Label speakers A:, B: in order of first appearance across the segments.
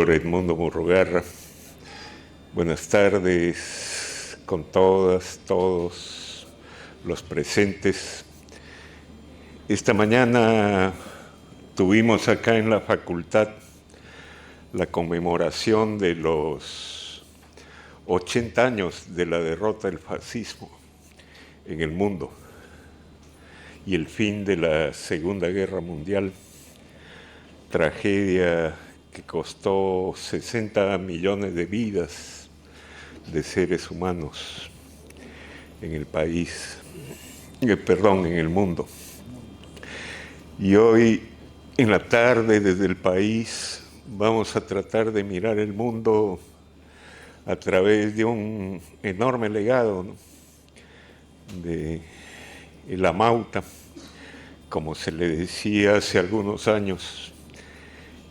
A: Edmundo Murrugarra. Buenas tardes con todas, todos los presentes. Esta mañana tuvimos acá en la facultad la conmemoración de los 80 años de la derrota del fascismo en el mundo y el fin de la Segunda Guerra Mundial, tragedia que costó 60 millones de vidas de seres humanos en el país, en el mundo. Y hoy, en la tarde, desde el país, vamos a tratar de mirar el mundo a través de un enorme legado, ¿no?, de el Amauta, como se le decía hace algunos años,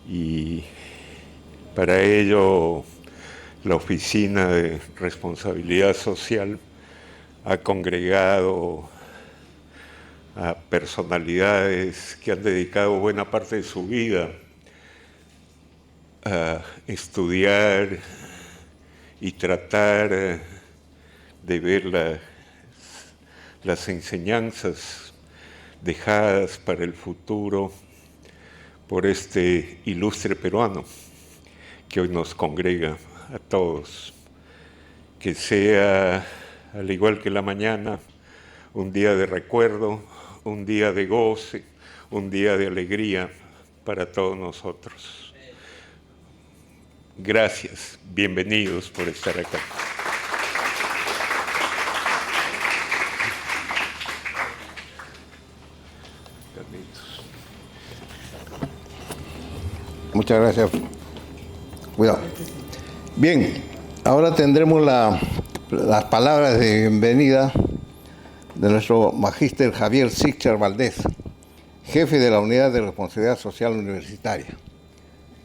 A: y para ello la Oficina de Responsabilidad Social ha congregado a personalidades que han dedicado buena parte de su vida a estudiar y tratar de ver las enseñanzas dejadas para el futuro por este ilustre peruano que hoy nos congrega a todos. Que sea, al igual que la mañana, un día de recuerdo, un día de goce, un día de alegría para todos nosotros. Gracias, bienvenidos por estar acá.
B: Muchas gracias. Cuidado. Bien, ahora tendremos las palabras de bienvenida de nuestro magíster Javier Sicchar Valdés, jefe de la Unidad de Responsabilidad Social Universitaria.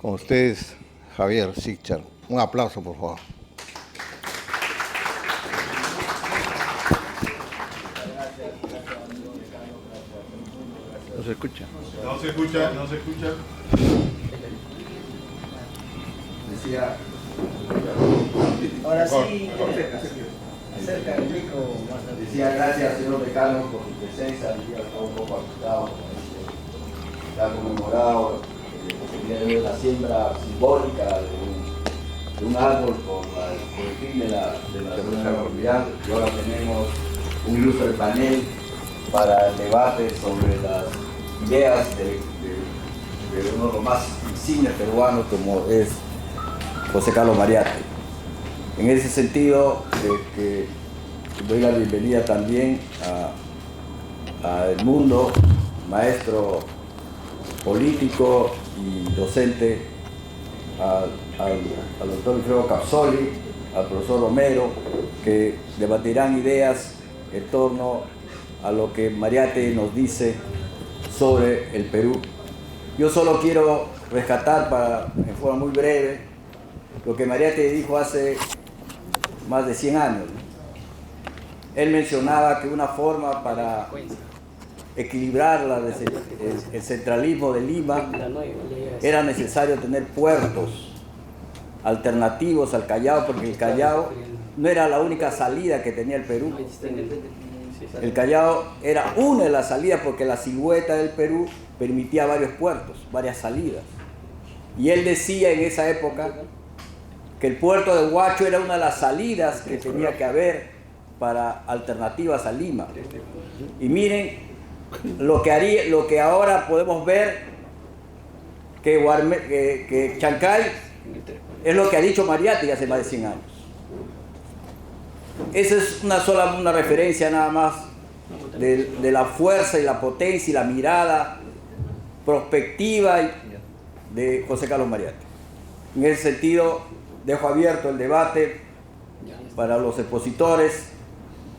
B: Con ustedes, Javier Sicchar. Un aplauso, por favor. ¿No se escucha?
C: No se escucha, no se escucha.
D: Decía, ahora sí, acerca el micro. Decía, gracias, señor decano, por su presencia. El día está un poco asustado. Se ha conmemorado el día de hoy la siembra simbólica de un árbol por el fin de la Segunda Guerra Mundial. Y ahora tenemos un ilustre panel para el debate sobre las ideas de uno de los más insignes peruanos, como es José Carlos Mariátegui. En ese sentido, que doy la bienvenida también a Edmundo, maestro político y docente, al doctor Wilfredo Capsoli, al profesor Romero, que debatirán ideas en torno a lo que Mariátegui nos dice sobre el Perú. Yo solo quiero rescatar en forma muy breve lo que Mariátegui dijo hace más de 100 años. Él mencionaba que una forma para equilibrar el centralismo de Lima era necesario tener puertos alternativos al Callao, porque el Callao no era la única salida que tenía el Perú. El Callao era una de las salidas porque la silueta del Perú permitía varios puertos, varias salidas. Y él decía en esa época que el puerto de Huacho era una de las salidas que tenía que haber para alternativas a Lima. Y miren lo que ahora podemos ver, que Chancay es lo que ha dicho Mariátegui hace más de 100 años. Esa es una referencia nada más de la fuerza y la potencia y la mirada prospectiva de José Carlos Mariátegui. En ese sentido, dejo abierto el debate para los expositores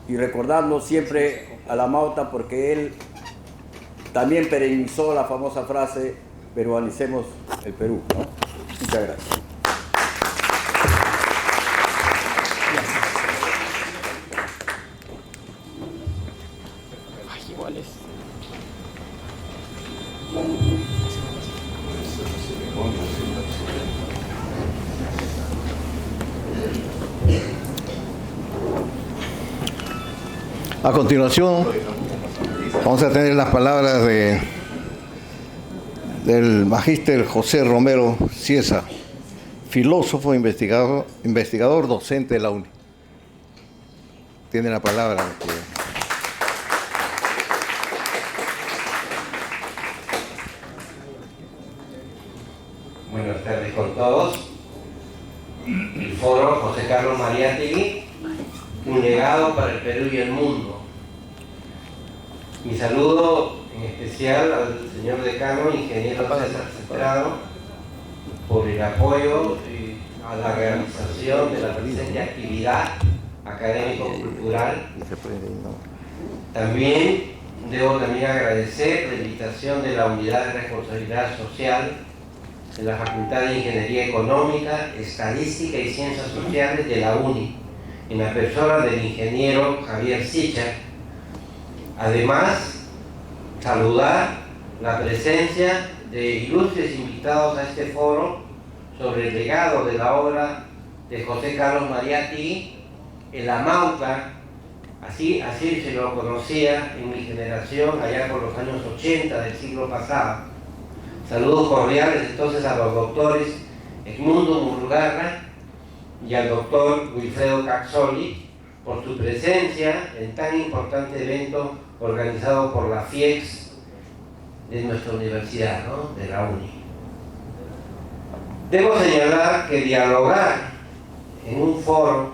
D: y recordando siempre a la Amauta, porque él también perennizó la famosa frase: peruanicemos el Perú, ¿no? Muchas gracias.
B: A continuación, vamos a tener las palabras del magíster José Romero Cieza, filósofo, investigador, docente de la UNI. Tiene la palabra.
E: Buenas tardes con todos. El foro José Carlos Mariátegui, un legado para el Perú y el mundo. Mi saludo en especial al señor decano, ingeniero César Cestrado, por el apoyo a la realización de la presente actividad académico-cultural. También debo agradecer la invitación de la Unidad de Responsabilidad Social de la Facultad de Ingeniería Económica, Estadística y Ciencias Sociales de la UNI, en la persona del ingeniero Javier Sichar. Además, saludar la presencia de ilustres invitados a este foro sobre el legado de la obra de José Carlos Mariátegui, el Amauta, así se lo conocía en mi generación allá por los años 80 del siglo pasado. Saludos cordiales entonces a los doctores Edmundo Murrugarra y al doctor Wilfredo Caxoli por su presencia en tan importante evento organizado por la FIEX de nuestra universidad, ¿no? De la UNI. Debo señalar que dialogar en un foro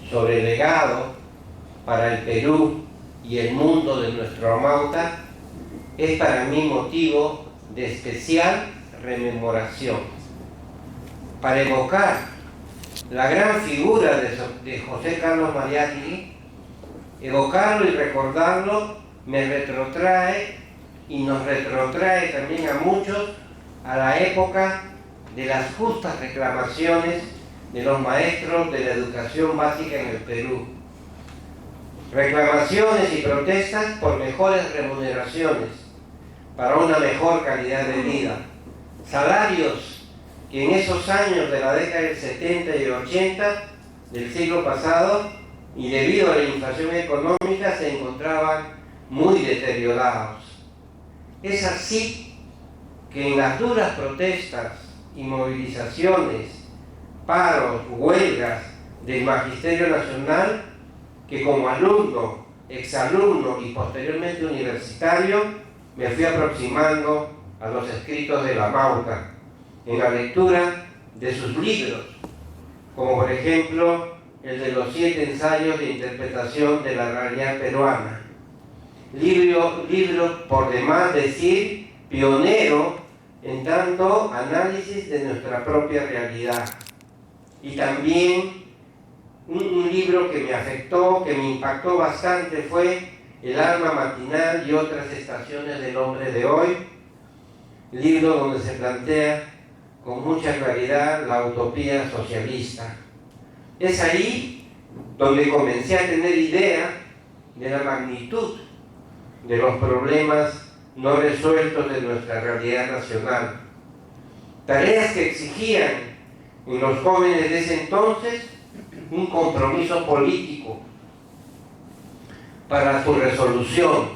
E: sobre el legado para el Perú y el mundo de nuestro Amauta es para mí motivo de especial rememoración, para evocar la gran figura de José Carlos Mariátegui. Evocarlo y recordarlo me retrotrae y nos retrotrae también a muchos a la época de las justas reclamaciones de los maestros de la educación básica en el Perú. Reclamaciones y protestas por mejores remuneraciones, para una mejor calidad de vida. Salarios que en esos años de la década del 70 y 80 del siglo pasado, y debido a la inflación económica, se encontraban muy deteriorados. Es así que en las duras protestas y movilizaciones, paros, huelgas del Magisterio Nacional, que como alumno, exalumno y posteriormente universitario, me fui aproximando a los escritos de la Amauta en la lectura de sus libros, como por ejemplo el de los 7 ensayos de interpretación de la realidad peruana. Libro por demás decir pionero en tanto análisis de nuestra propia realidad. Y también un libro que me afectó, que me impactó bastante, fue El alma matinal y otras estaciones del hombre de hoy, libro donde se plantea con mucha claridad la utopía socialista. Es ahí donde comencé a tener idea de la magnitud de los problemas no resueltos de nuestra realidad nacional. Tareas que exigían en los jóvenes de ese entonces un compromiso político para su resolución.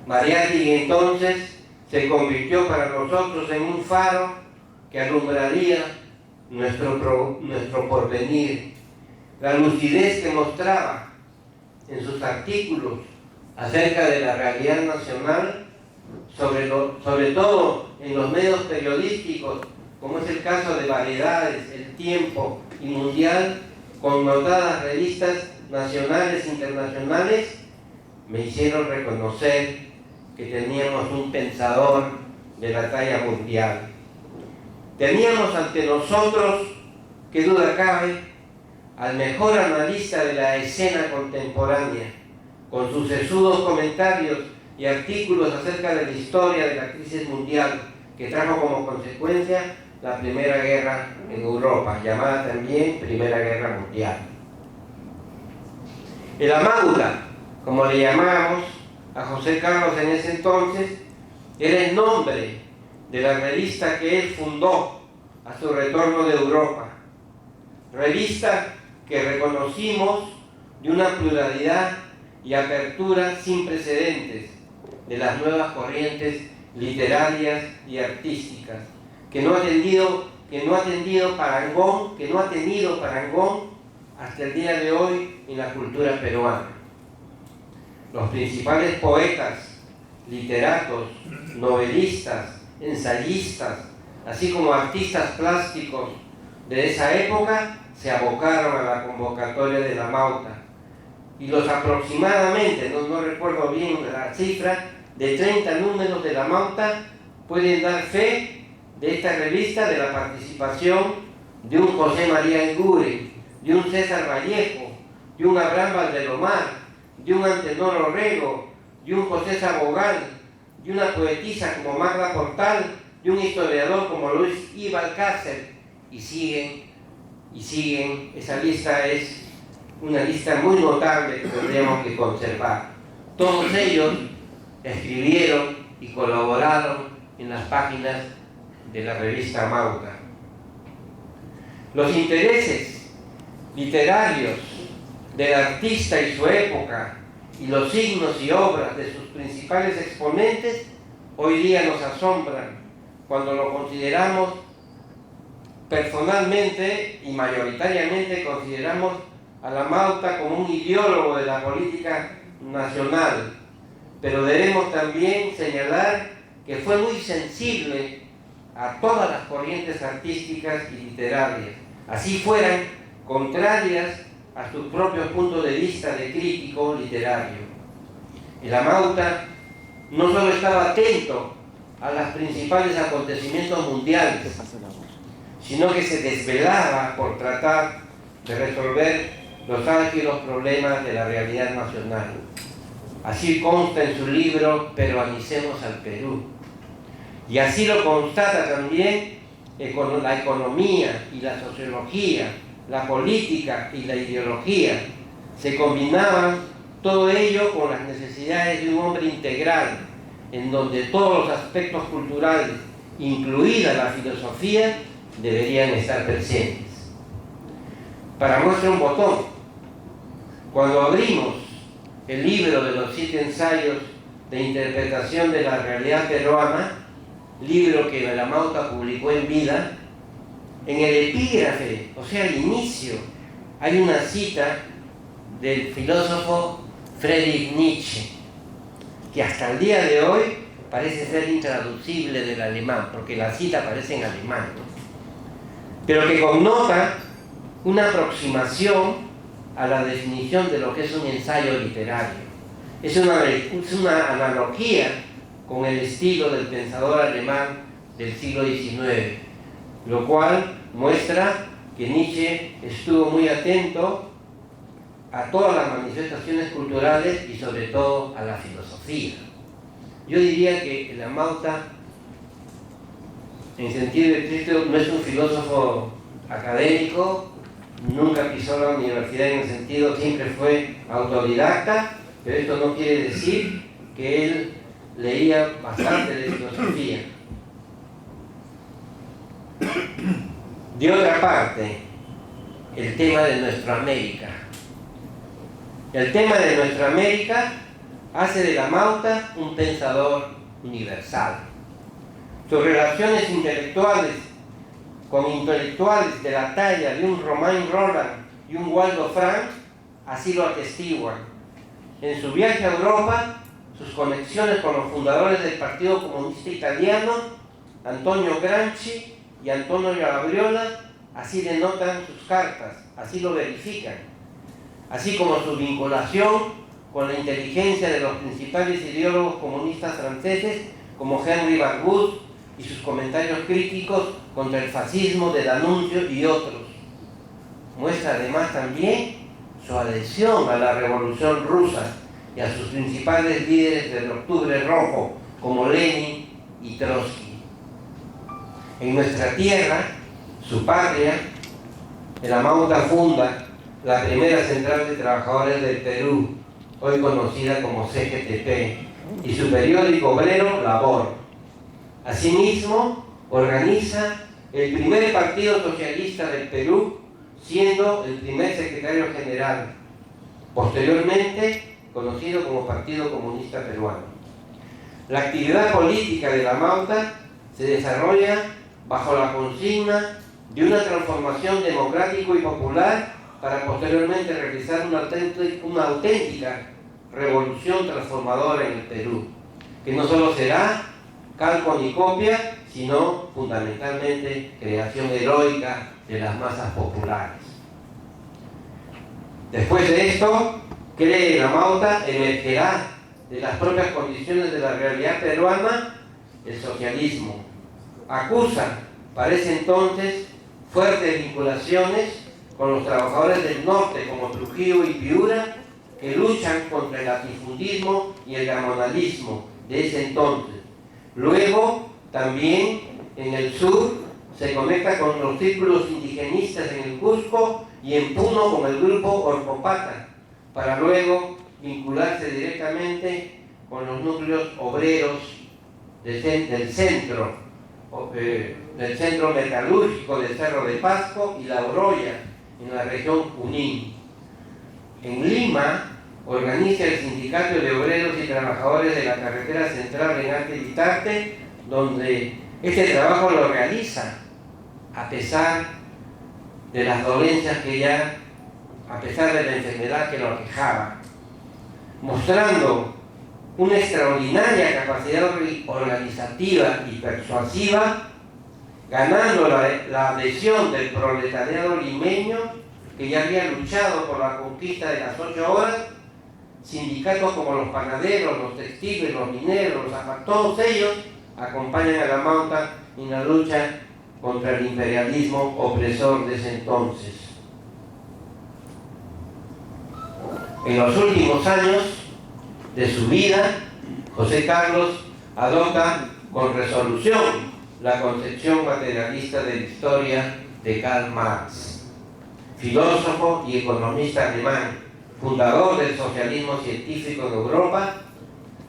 E: Mariátegui entonces se convirtió para nosotros en un faro que alumbraría nuestro porvenir. La lucidez que mostraba en sus artículos acerca de la realidad nacional, sobre todo en los medios periodísticos, como es el caso de Variedades, El Tiempo y Mundial, con notadas revistas nacionales e internacionales, me hicieron reconocer que teníamos un pensador de la talla mundial. Teníamos ante nosotros, qué duda cabe, al mejor analista de la escena contemporánea, con sus sesudos comentarios y artículos acerca de la historia de la crisis mundial que trajo como consecuencia la Primera Guerra en Europa, llamada también Primera Guerra Mundial. El Amauta, como le llamábamos a José Carlos en ese entonces, era el nombre de la revista que él fundó a su retorno de Europa. Revista que reconocimos de una pluralidad y apertura sin precedentes de las nuevas corrientes literarias y artísticas, que no ha tenido parangón hasta el día de hoy en la cultura peruana. Los principales poetas, literatos, novelistas, ensayistas, así como artistas plásticos de esa época, se abocaron a la convocatoria de la Mauta. Y los aproximadamente, no recuerdo bien la cifra, de 30 números de la Mauta pueden dar fe de esta revista, de la participación de un José María Engure, de un César Vallejo, de un Abraham Valdelomar, de un Antenor Orrego, de un José Sabogal, de una poetisa como Magda Portal, de un historiador como Luis I. Balcácer, y siguen. Esa lista es una lista muy notable que tendríamos que conservar. Todos ellos escribieron y colaboraron en las páginas de la revista Mauta. Los intereses literarios del artista y su época, y los signos y obras de sus principales exponentes, hoy día nos asombran cuando lo consideramos personalmente y mayoritariamente consideramos a la Mauta como un ideólogo de la política nacional. Pero debemos también señalar que fue muy sensible a todas las corrientes artísticas y literarias, así fueran contrarias a sus propios puntos de vista de crítico literario. El Amauta no solo estaba atento a los principales acontecimientos mundiales, sino que se desvelaba por tratar de resolver los álgidos problemas de la realidad nacional. Así consta en su libro Peruanicemos al Perú. Y así lo constata también la economía y la sociología, la política y la ideología. Se combinaban todo ello con las necesidades de un hombre integral, en donde todos los aspectos culturales, incluida la filosofía, deberían estar presentes. Para muestra un botón, cuando abrimos el libro de los 7 ensayos de interpretación de la realidad peruana, libro que la Mauta publicó en vida, en el epígrafe, o sea, al inicio, hay una cita del filósofo Friedrich Nietzsche, que hasta el día de hoy parece ser intraducible del alemán, porque la cita aparece en alemán, ¿no? Pero que connota una aproximación a la definición de lo que es un ensayo literario. Es una analogía con el estilo del pensador alemán del siglo XIX, lo cual muestra que Nietzsche estuvo muy atento a todas las manifestaciones culturales y sobre todo a la filosofía. Yo diría que la Mauta, en sentido estricto, no es un filósofo académico, nunca pisó la universidad en el sentido, siempre fue autodidacta, pero esto no quiere decir que él leía bastante de filosofía. De otra parte, el tema de nuestra América. El tema de nuestra América hace de la Mauta un pensador universal. Sus relaciones intelectuales con intelectuales de la talla de un Romain Rolland y un Waldo Frank así lo atestiguan. En su viaje a Europa, sus conexiones con los fundadores del Partido Comunista Italiano, Antonio Gramsci y Antonio Labriola, así denotan sus cartas, así lo verifican, así como su vinculación con la inteligencia de los principales ideólogos comunistas franceses como Henry Barbusse y sus comentarios críticos contra el fascismo de D'Annunzio y otros. Muestra además también su adhesión a la Revolución Rusa y a sus principales líderes del Octubre Rojo como Lenin y Trotsky. En nuestra tierra, su patria, el Amauta funda la primera central de trabajadores del Perú, hoy conocida como CGTP, y su periódico obrero Labor. Asimismo, organiza el primer partido socialista del Perú, siendo el primer secretario general. Posteriormente, conocido como Partido Comunista Peruano. La actividad política de la Mauta se desarrolla bajo la consigna de una transformación democrático y popular para posteriormente realizar una auténtica revolución transformadora en el Perú, que no solo será calco ni copia, sino fundamentalmente creación heroica de las masas populares. Después de esto, cree la Mauta, emergerá de las propias condiciones de la realidad peruana el socialismo. Acusa, para ese entonces, fuertes vinculaciones con los trabajadores del norte como Trujillo y Piura, que luchan contra el latifundismo y el gamonalismo de ese entonces. Luego, también en el sur, se conecta con los círculos indigenistas en el Cusco y en Puno con el grupo Orcopata, para luego vincularse directamente con los núcleos obreros del centro metalúrgico del Cerro de Pasco y La Oroya, en la región Junín. En Lima, organiza el Sindicato de Obreros y Trabajadores de la Carretera Central en Arte y Vitarte, donde este trabajo lo realiza a pesar de las dolencias a pesar de la enfermedad que lo aquejaba, mostrando una extraordinaria capacidad organizativa y persuasiva, ganando la adhesión del proletariado limeño, que ya había luchado por la conquista de las 8 horas. Sindicatos como los panaderos, los textiles, los mineros, los zapatos, todos ellos acompañan a la Mauta en la lucha contra el imperialismo opresor de ese entonces. En los últimos años de su vida, José Carlos adopta con resolución la concepción materialista de la historia de Karl Marx, filósofo y economista alemán, fundador del socialismo científico en Europa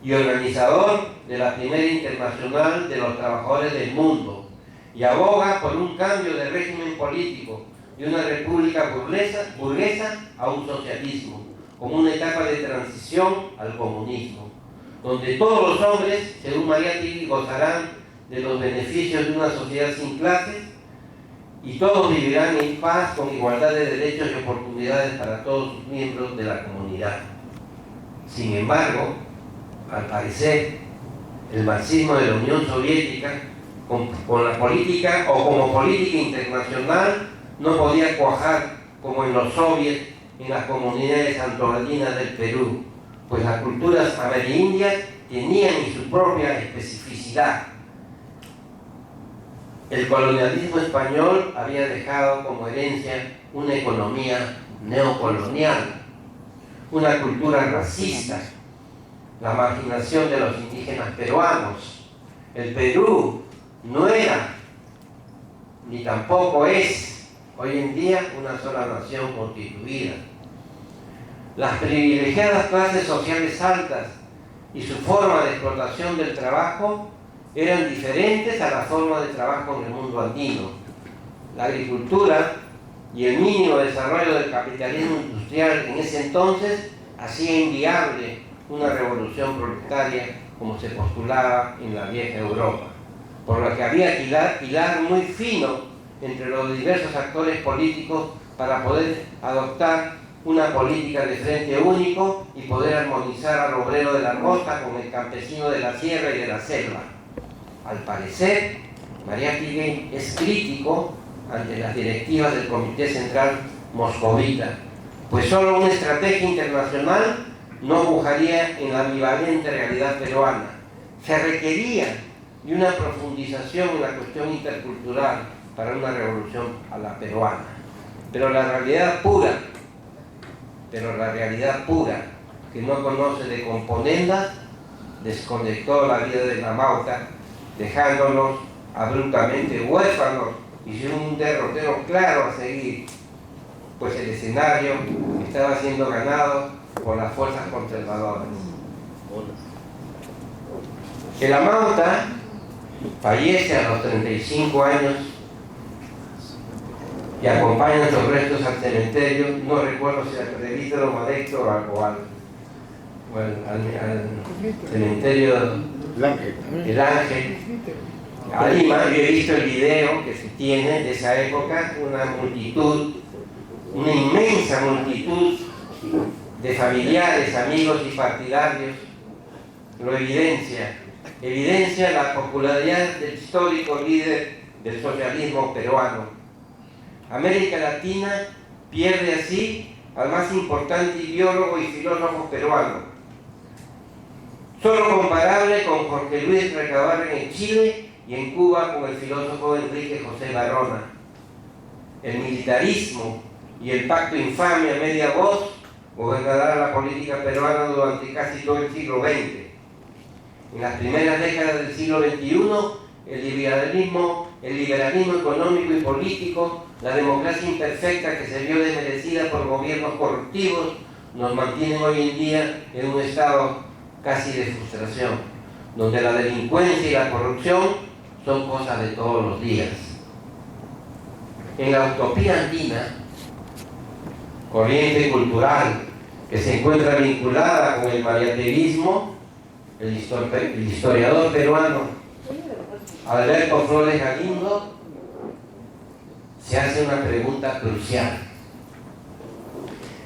E: y organizador de la primera internacional de los trabajadores del mundo, y aboga por un cambio de régimen político de una república burguesa a un socialismo, como una etapa de transición al comunismo, donde todos los hombres, según Mariátegui, gozarán de los beneficios de una sociedad sin clases y todos vivirán en paz con igualdad de derechos y oportunidades para todos los miembros de la comunidad. Sin embargo, al parecer, el marxismo de la Unión Soviética, con la política o como política internacional, no podía cuajar como en los soviets en las comunidades santoandinas del Perú, pues las culturas amerindias tenían su propia especificidad. El colonialismo español había dejado como herencia una economía neocolonial, una cultura racista, la marginación de los indígenas peruanos. El Perú no era, ni tampoco es, hoy en día, una sola nación constituida. Las privilegiadas clases sociales altas y su forma de explotación del trabajo eran diferentes a la forma de trabajo en el mundo andino. La agricultura y el mínimo desarrollo del capitalismo industrial en ese entonces hacía inviable una revolución proletaria como se postulaba en la vieja Europa, por lo que había que hilar muy fino entre los diversos actores políticos para poder adoptar una política de frente único y poder armonizar al obrero de la costa con el campesino de la sierra y de la selva. Al parecer, Mariátegui es crítico ante las directivas del Comité Central Moscovita, pues solo una estrategia internacional no bujaría en la ambivalente realidad peruana. Se requería de una profundización en la cuestión intercultural para una revolución a la peruana. Pero la realidad pura, que no conoce de componendas, desconectó la vida de la Mauta, dejándolos abruptamente huérfanos y sin un derrotero claro a seguir, pues el escenario estaba siendo ganado por las fuerzas conservadoras. El Mauta fallece a los 35 años y acompañan sus restos al cementerio, no recuerdo si al presbítero Madexo o al Alcoal. o al cementerio El Ángel, a Lima. Yo he visto el video que se tiene de esa época, una multitud, una inmensa multitud de familiares, amigos y partidarios, lo evidencia la popularidad del histórico líder del socialismo peruano. América Latina pierde así al más importante ideólogo y filósofo peruano, solo comparable con Jorge Luis Recabarren en Chile y en Cuba con el filósofo Enrique José Barona. El militarismo y el pacto infame a media voz gobernará la política peruana durante casi todo el siglo XX. En las primeras décadas del siglo XXI, el liberalismo económico y político, la democracia imperfecta que se vio desmerecida por gobiernos corruptivos, nos mantienen hoy en día en un estado casi de frustración, donde la delincuencia y la corrupción son cosas de todos los días. En la utopía andina, corriente cultural que se encuentra vinculada con el mariaterismo, el historiador peruano Alberto Flores Galindo se hace una pregunta crucial.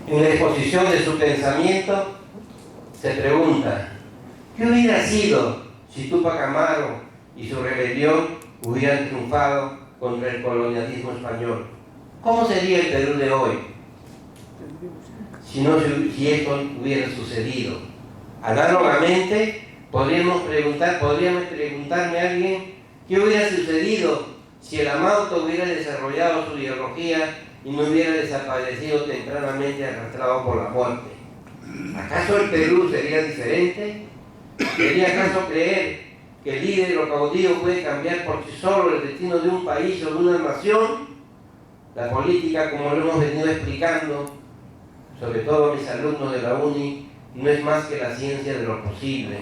E: En la exposición de su pensamiento se pregunta: ¿qué hubiera sido si Túpac Amaru y su rebelión hubieran triunfado contra el colonialismo español? ¿Cómo sería el Perú de hoy si esto hubiera sucedido? Análogamente, podríamos preguntarme a alguien qué hubiera sucedido si el Amauto hubiera desarrollado su ideología y no hubiera desaparecido tempranamente arrastrado por la muerte. ¿Acaso el Perú sería diferente? ¿Sería acaso creer que el líder o caudillo puede cambiar por sí solo el destino de un país o de una nación? La política, como lo hemos venido explicando, sobre todo a mis alumnos de la UNI, no es más que la ciencia de lo posible.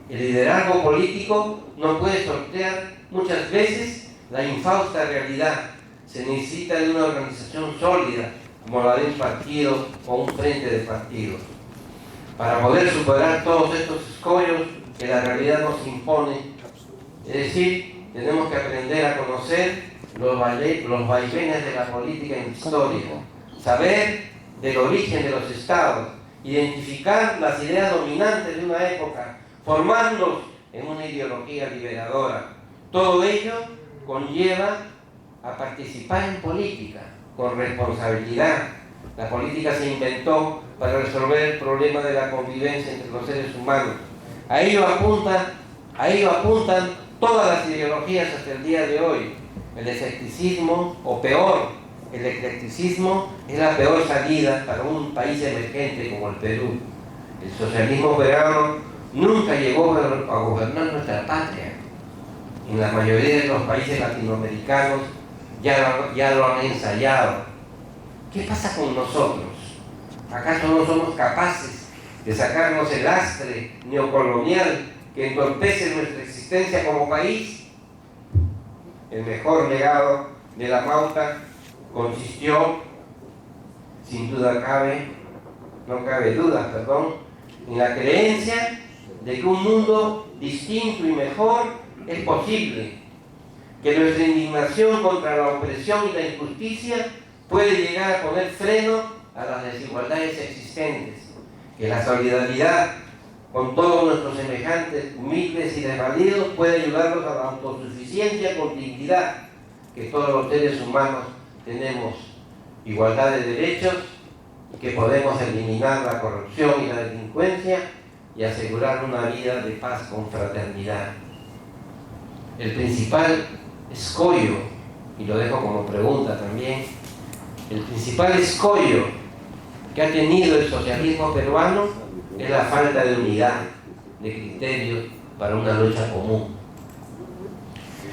E: El liderazgo político no puede sortear muchas veces la infausta realidad. Se necesita de una organización sólida, como la de un partido o un frente de partidos, para poder superar todos estos escollos que la realidad nos impone. Es decir, tenemos que aprender a conocer los vaivenes de la política en historia, saber del origen de los estados, identificar las ideas dominantes de una época, formarnos en una ideología liberadora. Todo ello conlleva a participar en política con responsabilidad. La política se inventó para resolver el problema de la convivencia entre los seres humanos. A ello apuntan todas las ideologías hasta el día de hoy. El escepticismo, o peor, el eclecticismo, es la peor salida para un país emergente como el Perú. El socialismo peruano nunca llegó a gobernar nuestra patria. En la mayoría de los países latinoamericanos ya lo han ensayado. ¿Qué pasa con nosotros? ¿Acaso no somos capaces de sacarnos el lastre neocolonial que entorpece nuestra existencia como país? El mejor legado de la Mauta consistió, sin duda no cabe duda, en la creencia de que un mundo distinto y mejor es posible, que nuestra indignación contra la opresión y la injusticia puede llegar a poner freno a las desigualdades existentes, que la solidaridad con todos nuestros semejantes, humildes y desvalidos, puede ayudarnos a la autosuficiencia con dignidad, que todos los seres humanos tenemos igualdad de derechos y que podemos eliminar la corrupción y la delincuencia y asegurar una vida de paz con fraternidad. El principal escollo, y lo dejo como pregunta también, el principal escollo que ha tenido el socialismo peruano es la falta de unidad de criterios para una lucha común.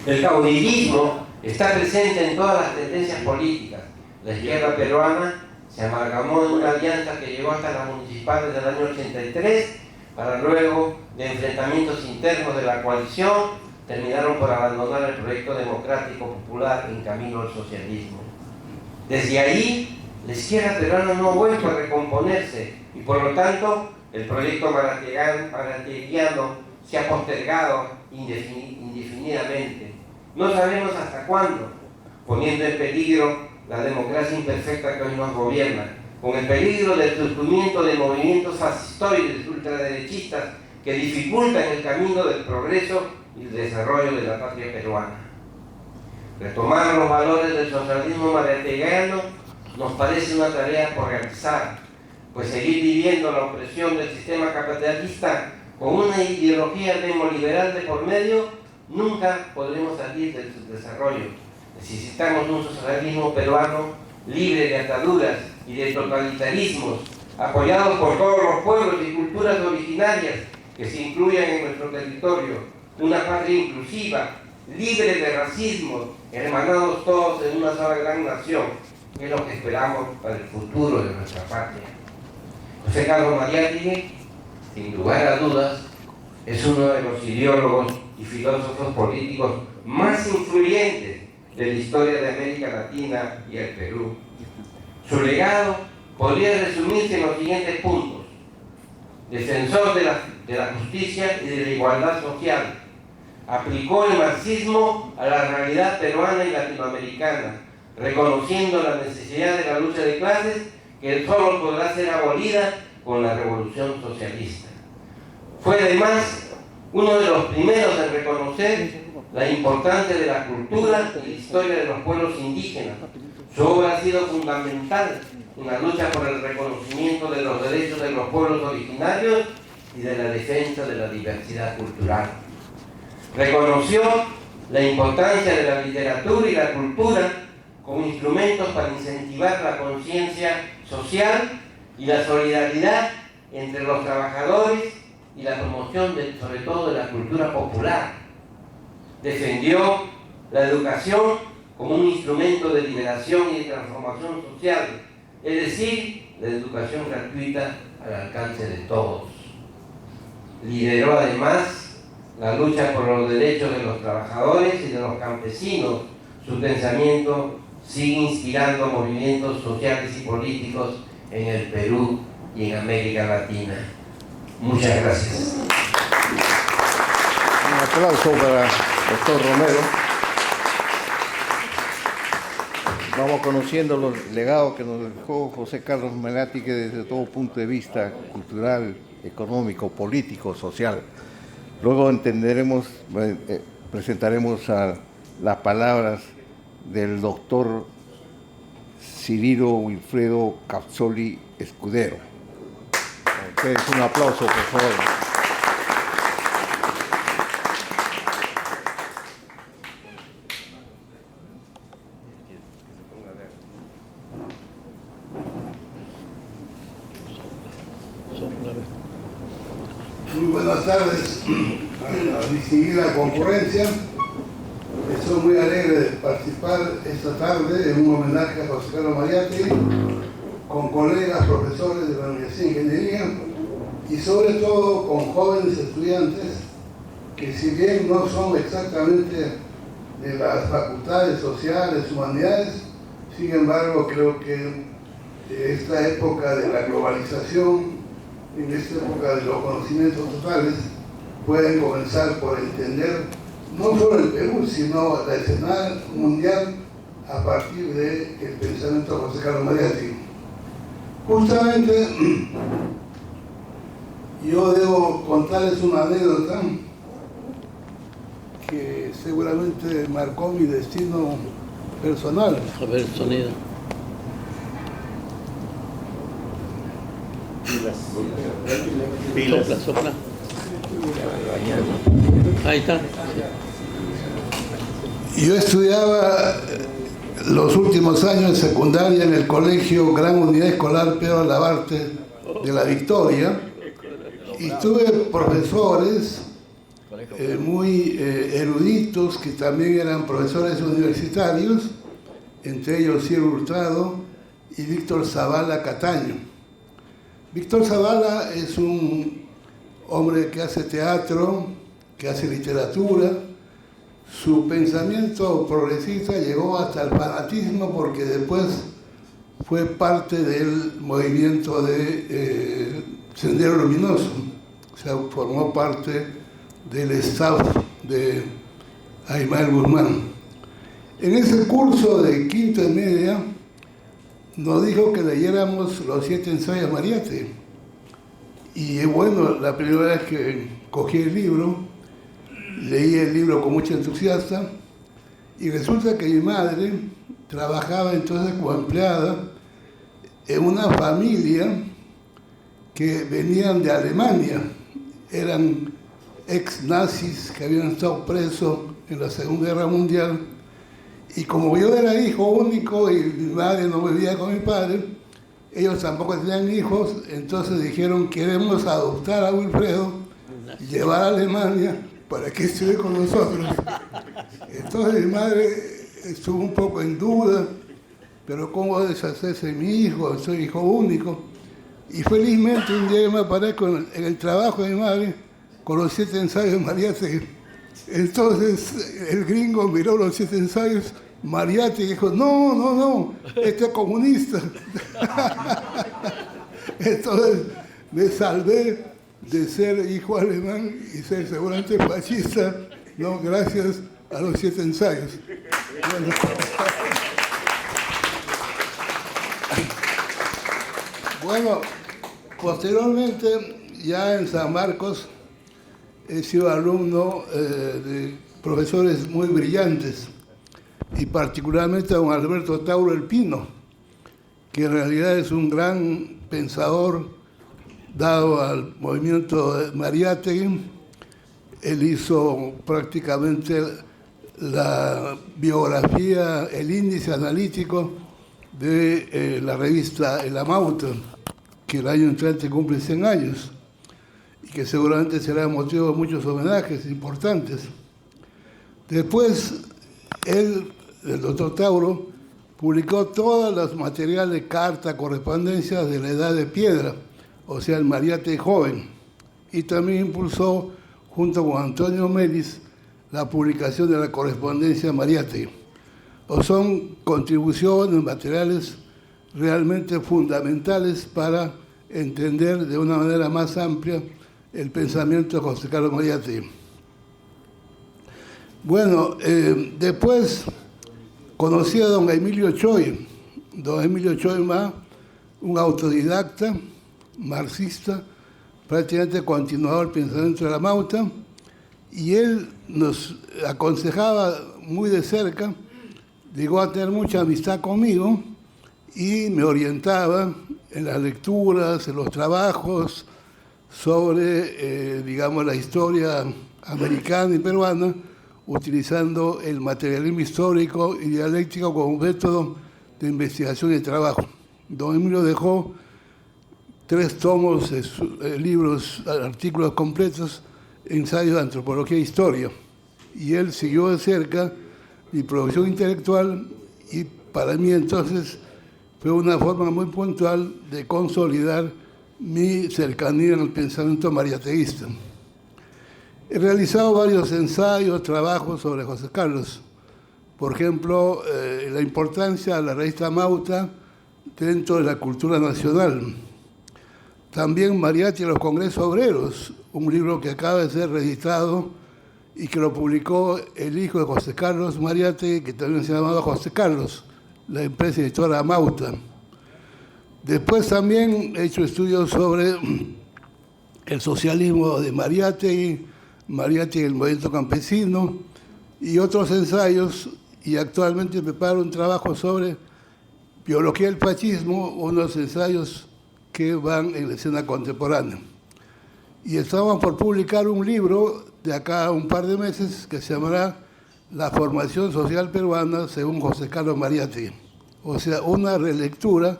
E: El caudillismo está presente en todas las tendencias políticas. La izquierda peruana se amalgamó en una alianza que llegó hasta las municipales del año 83, para luego de enfrentamientos internos de la coalición terminaron por abandonar el proyecto democrático popular en camino al socialismo. Desde ahí, la izquierda peruana no ha vuelto a recomponerse y por lo tanto El proyecto marateguiano se ha postergado indefinidamente. No sabemos hasta cuándo, poniendo en peligro la democracia imperfecta que hoy nos gobierna, con el peligro del surgimiento de movimientos fascistoides ultraderechistas que dificultan el camino del progreso y el desarrollo de la patria peruana. Retomar los valores del socialismo marateguiano nos parece una tarea por realizar, pues seguir viviendo la opresión del sistema capitalista con una ideología demoliberal de por medio, nunca podremos salir del desarrollo. Necesitamos un socialismo peruano libre de ataduras y de totalitarismos, apoyado por todos los pueblos y culturas originarias que se incluyan en nuestro territorio, una patria inclusiva, libre de racismo, hermanados todos en una sola gran nación, que es lo que esperamos para el futuro de nuestra patria. José Carlos Mariátegui, sin lugar a dudas, es uno de los ideólogos y filósofos políticos más influyentes de la historia de América Latina y el Perú. Su legado podría resumirse en los siguientes puntos: defensor de la justicia y de la igualdad social, aplicó el marxismo a la realidad peruana y latinoamericana, reconociendo la necesidad de la lucha de clases que solo podrá ser abolida con la revolución socialista. Fue además uno de los primeros en reconocer la importancia de la cultura y la historia de los pueblos indígenas. Su obra ha sido fundamental en la lucha por el reconocimiento de los derechos de los pueblos originarios y de la defensa de la diversidad cultural. Reconoció la importancia de la literatura y la cultura como instrumentos para incentivar la conciencia social y la solidaridad entre los trabajadores y la promoción sobre todo de la cultura popular. Defendió la educación como un instrumento de liberación y de transformación social, es decir, la educación gratuita al alcance de todos. Lideró además la lucha por los derechos de los trabajadores y de los campesinos. Su pensamiento sigue inspirando movimientos sociales y políticos en el Perú y en América Latina. Muchas gracias.
B: Un aplauso para el doctor Romero. Vamos conociendo los legados que nos dejó José Carlos Mariátegui desde todo punto de vista cultural, económico, político, social. Luego presentaremos las palabras del doctor Cirilo Wilfredo Capsoli Escudero. Ustedes un aplauso, por favor.
F: Muy buenas tardes a la distinguida concurrencia. Estoy muy alegre de participar esta tarde en un homenaje a José Carlos Mariátegui con colegas profesores de la Universidad de Ingeniería y sobre todo con jóvenes estudiantes que, si bien no son exactamente de las facultades sociales, humanidades, sin embargo creo que esta época de la globalización, en esta época de los conocimientos totales, pueden comenzar por entender no solo el Perú, sino la escena mundial a partir del pensamiento de José Carlos Mariátegui. Justamente, yo debo contarles una anécdota que seguramente marcó mi destino personal.
G: A ver, sonido. Pilas. Sopla. Ahí está.
F: Yo estudiaba los últimos años de secundaria en el colegio Gran Unidad Escolar Pedro Labarte de La Victoria y tuve profesores muy eruditos que también eran profesores universitarios, entre ellos Ciro Hurtado y Víctor Zavala Cataño. Víctor Zavala es un hombre que hace teatro, que hace literatura. Su pensamiento progresista llegó hasta el fanatismo porque después fue parte del movimiento de Sendero Luminoso. O sea, formó parte del staff de Aymael Guzmán. En ese curso de quinto y media nos dijo que leyéramos los 7 ensayos de Mariátegui. Y bueno, la primera vez que cogí el libro, leí el libro con mucho entusiasmo, y resulta que mi madre trabajaba entonces como empleada en una familia que venían de Alemania, eran ex-nazis que habían estado presos en la Segunda Guerra Mundial, y como yo era hijo único y mi madre no vivía con mi padre, ellos tampoco tenían hijos, entonces dijeron: queremos adoptar a Wilfredo, llevar a Alemania para que estudie con nosotros. Entonces mi madre estuvo un poco en duda, pero ¿cómo deshacerse de mi hijo? Soy hijo único. Y felizmente un día me aparezco en el trabajo de mi madre con los 7 ensayos de Mariátegui. Entonces el gringo miró los 7 ensayos, Mariátegui dijo: no, este es comunista. Entonces me salvé de ser hijo alemán y ser seguramente fascista, ¿no? Gracias a los 7 ensayos. Bueno. Bueno, posteriormente, ya en San Marcos, he sido alumno de profesores muy brillantes, y particularmente a don Alberto Tauro El Pino, que en realidad es un gran pensador dado al movimiento de Mariátegui. Él hizo prácticamente la biografía, el índice analítico de la revista El Amauta, que el año entrante cumple 100 años, y que seguramente será motivo de muchos homenajes importantes. Después, él, el doctor Tauro, publicó todos los materiales, cartas, correspondencias de la Edad de Piedra, o sea, el Mariátegui joven, y también impulsó, junto con Antonio Melis, la publicación de la correspondencia Mariátegui. O son contribuciones, materiales realmente fundamentales para entender de una manera más amplia el pensamiento de José Carlos Mariátegui. Bueno, después conocí a don Emilio Choi. Don Emilio Choi, un autodidacta, marxista, prácticamente continuador del pensamiento de la Mauta, y él nos aconsejaba muy de cerca, llegó a tener mucha amistad conmigo y me orientaba en las lecturas, en los trabajos sobre, digamos, la historia americana y peruana, utilizando el materialismo histórico y dialéctico como método de investigación y trabajo. Don Emilio dejó 3 tomos de libros, artículos completos, ensayos de antropología e historia. Y él siguió de cerca mi producción intelectual, y para mí entonces fue una forma muy puntual de consolidar mi cercanía en el pensamiento mariateguista. He realizado varios ensayos, trabajos sobre José Carlos. Por ejemplo, la importancia de la revista Mauta dentro de la cultura nacional. También Mariátegui y los Congresos Obreros, un libro que acaba de ser reeditado y que lo publicó el hijo de José Carlos Mariátegui, que también se llamaba José Carlos, la empresa editora Mauta. Después también he hecho estudios sobre el socialismo de Mariátegui, Mariátegui y el movimiento campesino, y otros ensayos, y actualmente preparo un trabajo sobre biología del fascismo, unos ensayos que van en la escena contemporánea. Y estamos por publicar un libro de acá a un par de meses que se llamará La formación social peruana según José Carlos Mariátegui. O sea, una relectura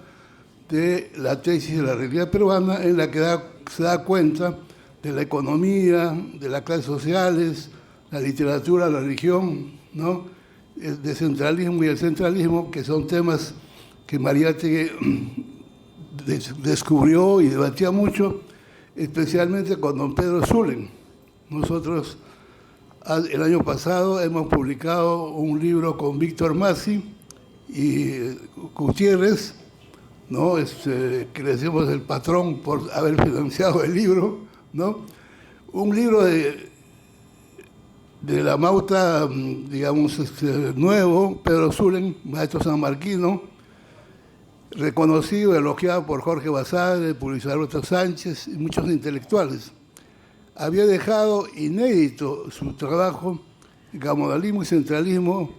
F: de la tesis de la realidad peruana, en la que se da cuenta de la economía, de las clases sociales, la literatura, la religión, ¿no? El descentralismo y el centralismo, que son temas que Mariátegui descubrió y debatía mucho, especialmente con don Pedro Zulem. Nosotros el año pasado hemos publicado un libro con Víctor Masi y Gutiérrez, ¿no? Que le decimos el patrón por haber financiado el libro, ¿no? Un libro de la Mauta, digamos, nuevo, Pedro Zulen, maestro sanmarquino, reconocido, elogiado por Jorge Basadre, por Luis Alberto Sánchez y muchos intelectuales. Había dejado inédito su trabajo, Gamodalismo y Centralismo,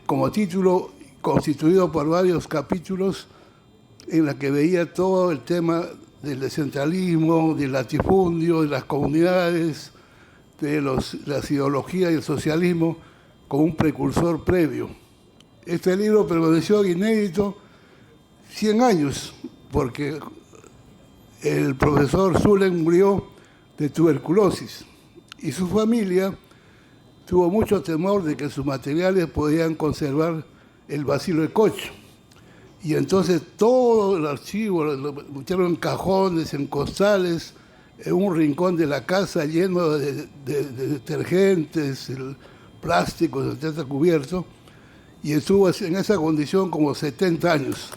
F: como título, constituido por varios capítulos en la que veía todo el tema del descentralismo, del latifundio, de las comunidades, de las ideologías y el socialismo como un precursor previo. Este libro permaneció inédito 100 años, porque el profesor Zulen murió de tuberculosis y su familia tuvo mucho temor de que sus materiales podían conservar el bacilo de Cocho. Y entonces todo el archivo lo metieron en cajones, en costales, en un rincón de la casa lleno de detergentes, plásticos, etc., cubierto, y estuvo en esa condición como 70 años.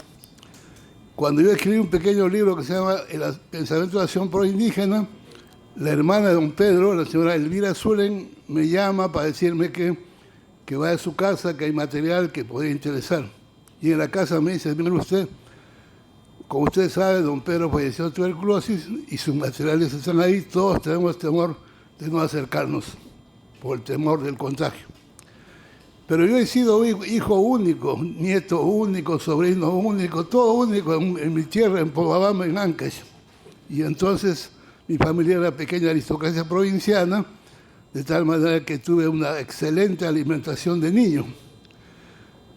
F: Cuando yo escribí un pequeño libro que se llama El pensamiento de acción proindígena, la hermana de don Pedro, la señora Elvira Zulen, me llama para decirme que vaya a su casa, que hay material que podría interesar. Y en la casa me dice, mire usted, como usted sabe, don Pedro falleció de tuberculosis y sus materiales están ahí, todos tenemos temor de no acercarnos por el temor del contagio. Pero yo he sido hijo único, nieto único, sobrino único, todo único en mi tierra, en Pobabamba, en Ancash. Y entonces mi familia era pequeña aristocracia provinciana, de tal manera que tuve una excelente alimentación de niño.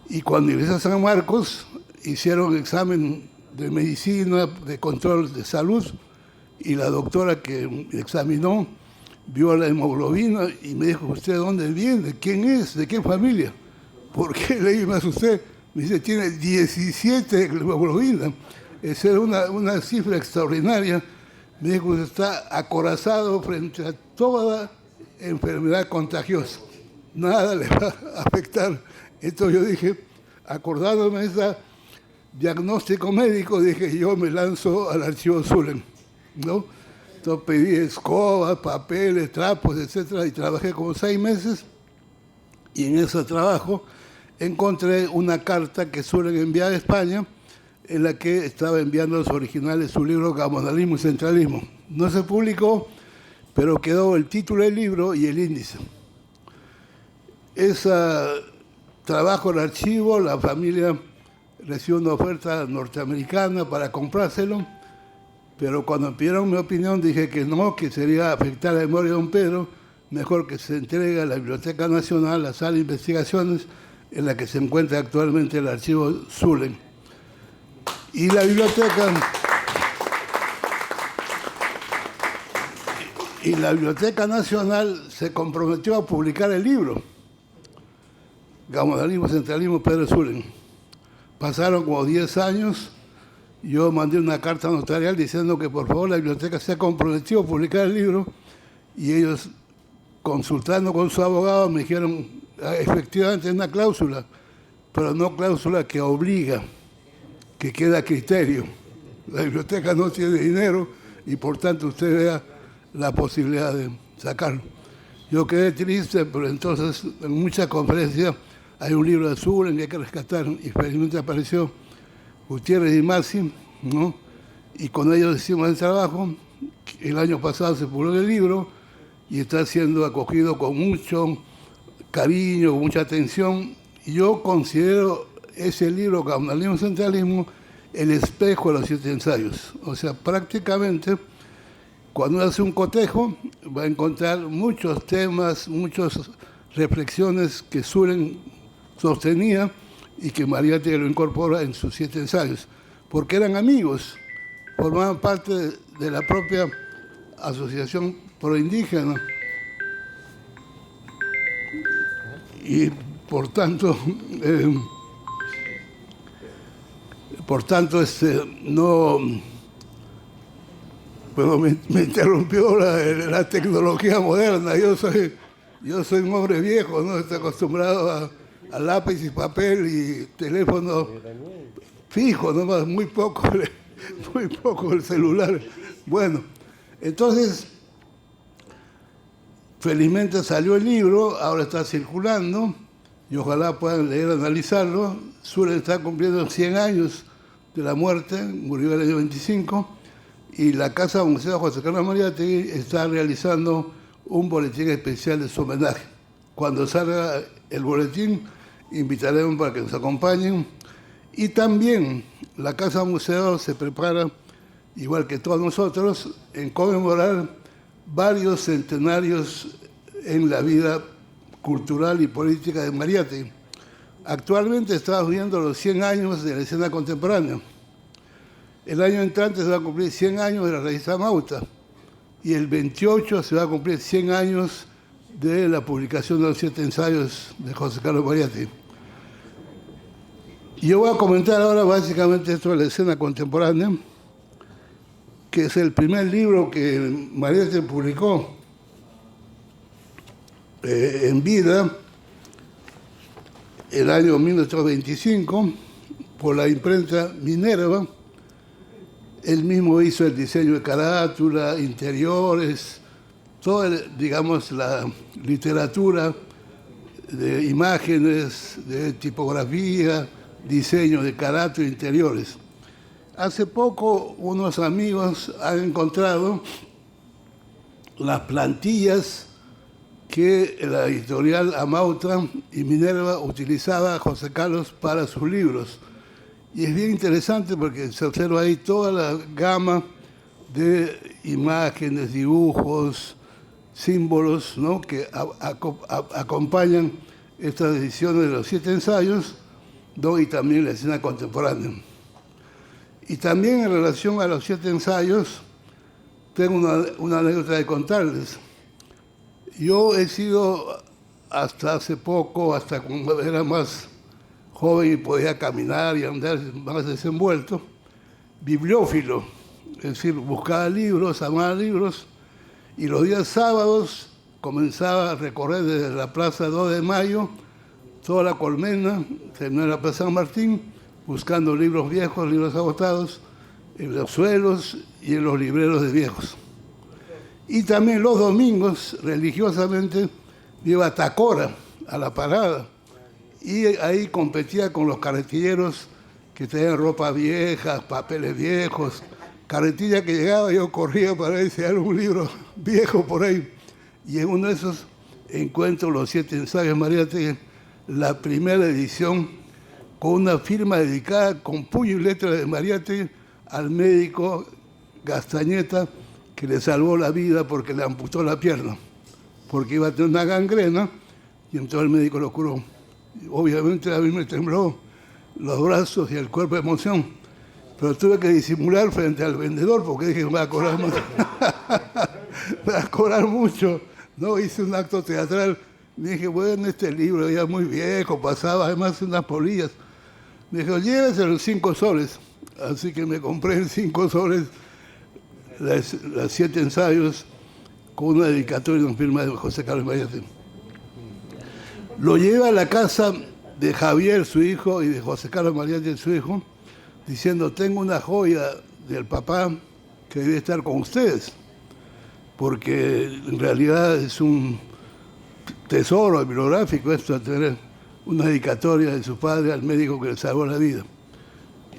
F: Y cuando ingresé a San Marcos, hicieron examen de medicina, de control de salud, y la doctora que me examinó vio la hemoglobina y me dijo, ¿usted de dónde viene? ¿Quién es? ¿De qué familia? ¿Por qué le más usted? Me dice, tiene 17 de hemoglobina. Esa era una cifra extraordinaria. Me dijo, usted está acorazado frente a toda enfermedad contagiosa. Nada le va a afectar. Entonces yo dije, acordándome de ese diagnóstico médico, dije, yo me lanzo al archivo Zulen, ¿no? Entonces pedí escobas, papeles, trapos, etcétera, y trabajé como 6 meses. Y en ese trabajo encontré una carta que Zulen enviaba a España, en la que estaba enviando los originales su libro Gamodalismo y Centralismo. No se publicó, pero quedó el título del libro y el índice. Ese trabajo en archivo, la familia recibió una oferta norteamericana para comprárselo, pero cuando pidieron mi opinión dije que no, que sería afectar la memoria de don Pedro, mejor que se entregue a la Biblioteca Nacional, la sala de investigaciones, en la que se encuentra actualmente el archivo Zulen. Y la Biblioteca Nacional se comprometió a publicar el libro, Gamodalismo, Centralismo, Pedro Zulen. Pasaron como 10 años, yo mandé una carta notarial diciendo que por favor la biblioteca se comprometió a publicar el libro, y ellos, consultando con su abogado, me dijeron, efectivamente es una cláusula, pero no cláusula que obliga, que queda a criterio. La biblioteca no tiene dinero y por tanto usted vea la posibilidad de sacarlo. Yo quedé triste, pero entonces en muchas conferencias hay un libro de Zulen que hay que rescatar, y felizmente apareció Gutiérrez y Massi, ¿no? Y con ellos hicimos el trabajo. El año pasado se publicó el libro y está siendo acogido con mucho cariño, con mucha atención. Y yo considero ese libro, Gamodalismo y Centralismo, el espejo de los 7 ensayos. O sea, prácticamente, cuando uno hace un cotejo, va a encontrar muchos temas, muchas reflexiones que Zulen sostenía y que Mariátegui lo incorpora en sus 7 ensayos, porque eran amigos, formaban parte de la propia asociación proindígena. Y por tanto, no, bueno, me interrumpió la tecnología moderna. Yo soy un hombre viejo, ¿no? Estoy acostumbrado a lápiz y papel y teléfono fijo nomás, muy poco el celular. Bueno, entonces, felizmente salió el libro, ahora está circulando, y ojalá puedan leer, analizarlo. Suren está cumpliendo 100 años de la muerte, murió el año 25, y la Casa Museo José Carlos Mariátegui está realizando un boletín especial de su homenaje. Cuando salga el boletín, invitaremos para que nos acompañen. Y también la Casa Museo se prepara, igual que todos nosotros, en conmemorar varios centenarios en la vida cultural y política de Mariátegui. Actualmente estamos viendo los 100 años de la escena contemporánea. El año entrante se va a cumplir 100 años de la revista Mauta y el 28 se va a cumplir 100 años de la publicación de los 7 ensayos de José Carlos Mariátegui. Yo voy a comentar ahora básicamente esto de la escena contemporánea, que es el primer libro que Mariátegui publicó en vida, el año 1925, por la imprenta Minerva. Él mismo hizo el diseño de carátula, interiores, toda, digamos, la literatura de imágenes, de tipografía, diseño de carátula, interiores. Hace poco unos amigos han encontrado las plantillas que la editorial Amauta y Minerva utilizaba José Carlos para sus libros. Y es bien interesante porque se observa ahí toda la gama de imágenes, dibujos, símbolos, ¿no?, que acompañan estas ediciones de los 7 ensayos, ¿no?, y también la escena contemporánea. Y también en relación a los 7 ensayos, tengo una anécdota de contarles. Yo he sido hasta hace poco, hasta cuando era más joven y podía caminar y andar más desenvuelto, bibliófilo, es decir, buscaba libros, amaba libros, y los días sábados comenzaba a recorrer desde la Plaza 2 de Mayo, toda la Colmena, terminó en la Plaza San Martín, buscando libros viejos, libros agotados, en los suelos y en los libreros de viejos. Y también los domingos, religiosamente, iba a Tacora, a la parada, y ahí competía con los carretilleros que tenían ropa vieja, papeles viejos. Carretilla que llegaba, yo corría para ver si era un libro viejo por ahí. Y en uno de esos encuentro los 7 ensayos Mariátegui, la primera edición, con una firma dedicada con puño y letra de Mariátegui al médico Gastañeta, que le salvó la vida porque le amputó la pierna, porque iba a tener una gangrena, y entonces el médico lo curó. Obviamente a mí me tembló los brazos y el cuerpo de emoción, pero tuve que disimular frente al vendedor porque dije, me va a cobrar mucho. Me va a cobrar mucho. No, hice un acto teatral. Me dije, bueno, este libro ya muy viejo, pasaba además unas polillas. Me dijo, llévese los 5 soles. Así que me compré en 5 soles las 7 ensayos con una dedicatoria y una firma de José Carlos Mariátegui. Lo lleva a la casa de Javier, su hijo, y de José Carlos Mariátegui, su hijo, diciendo, tengo una joya del papá que debe estar con ustedes, porque en realidad es un tesoro bibliográfico esto, de tener una dedicatoria de su padre al médico que le salvó la vida.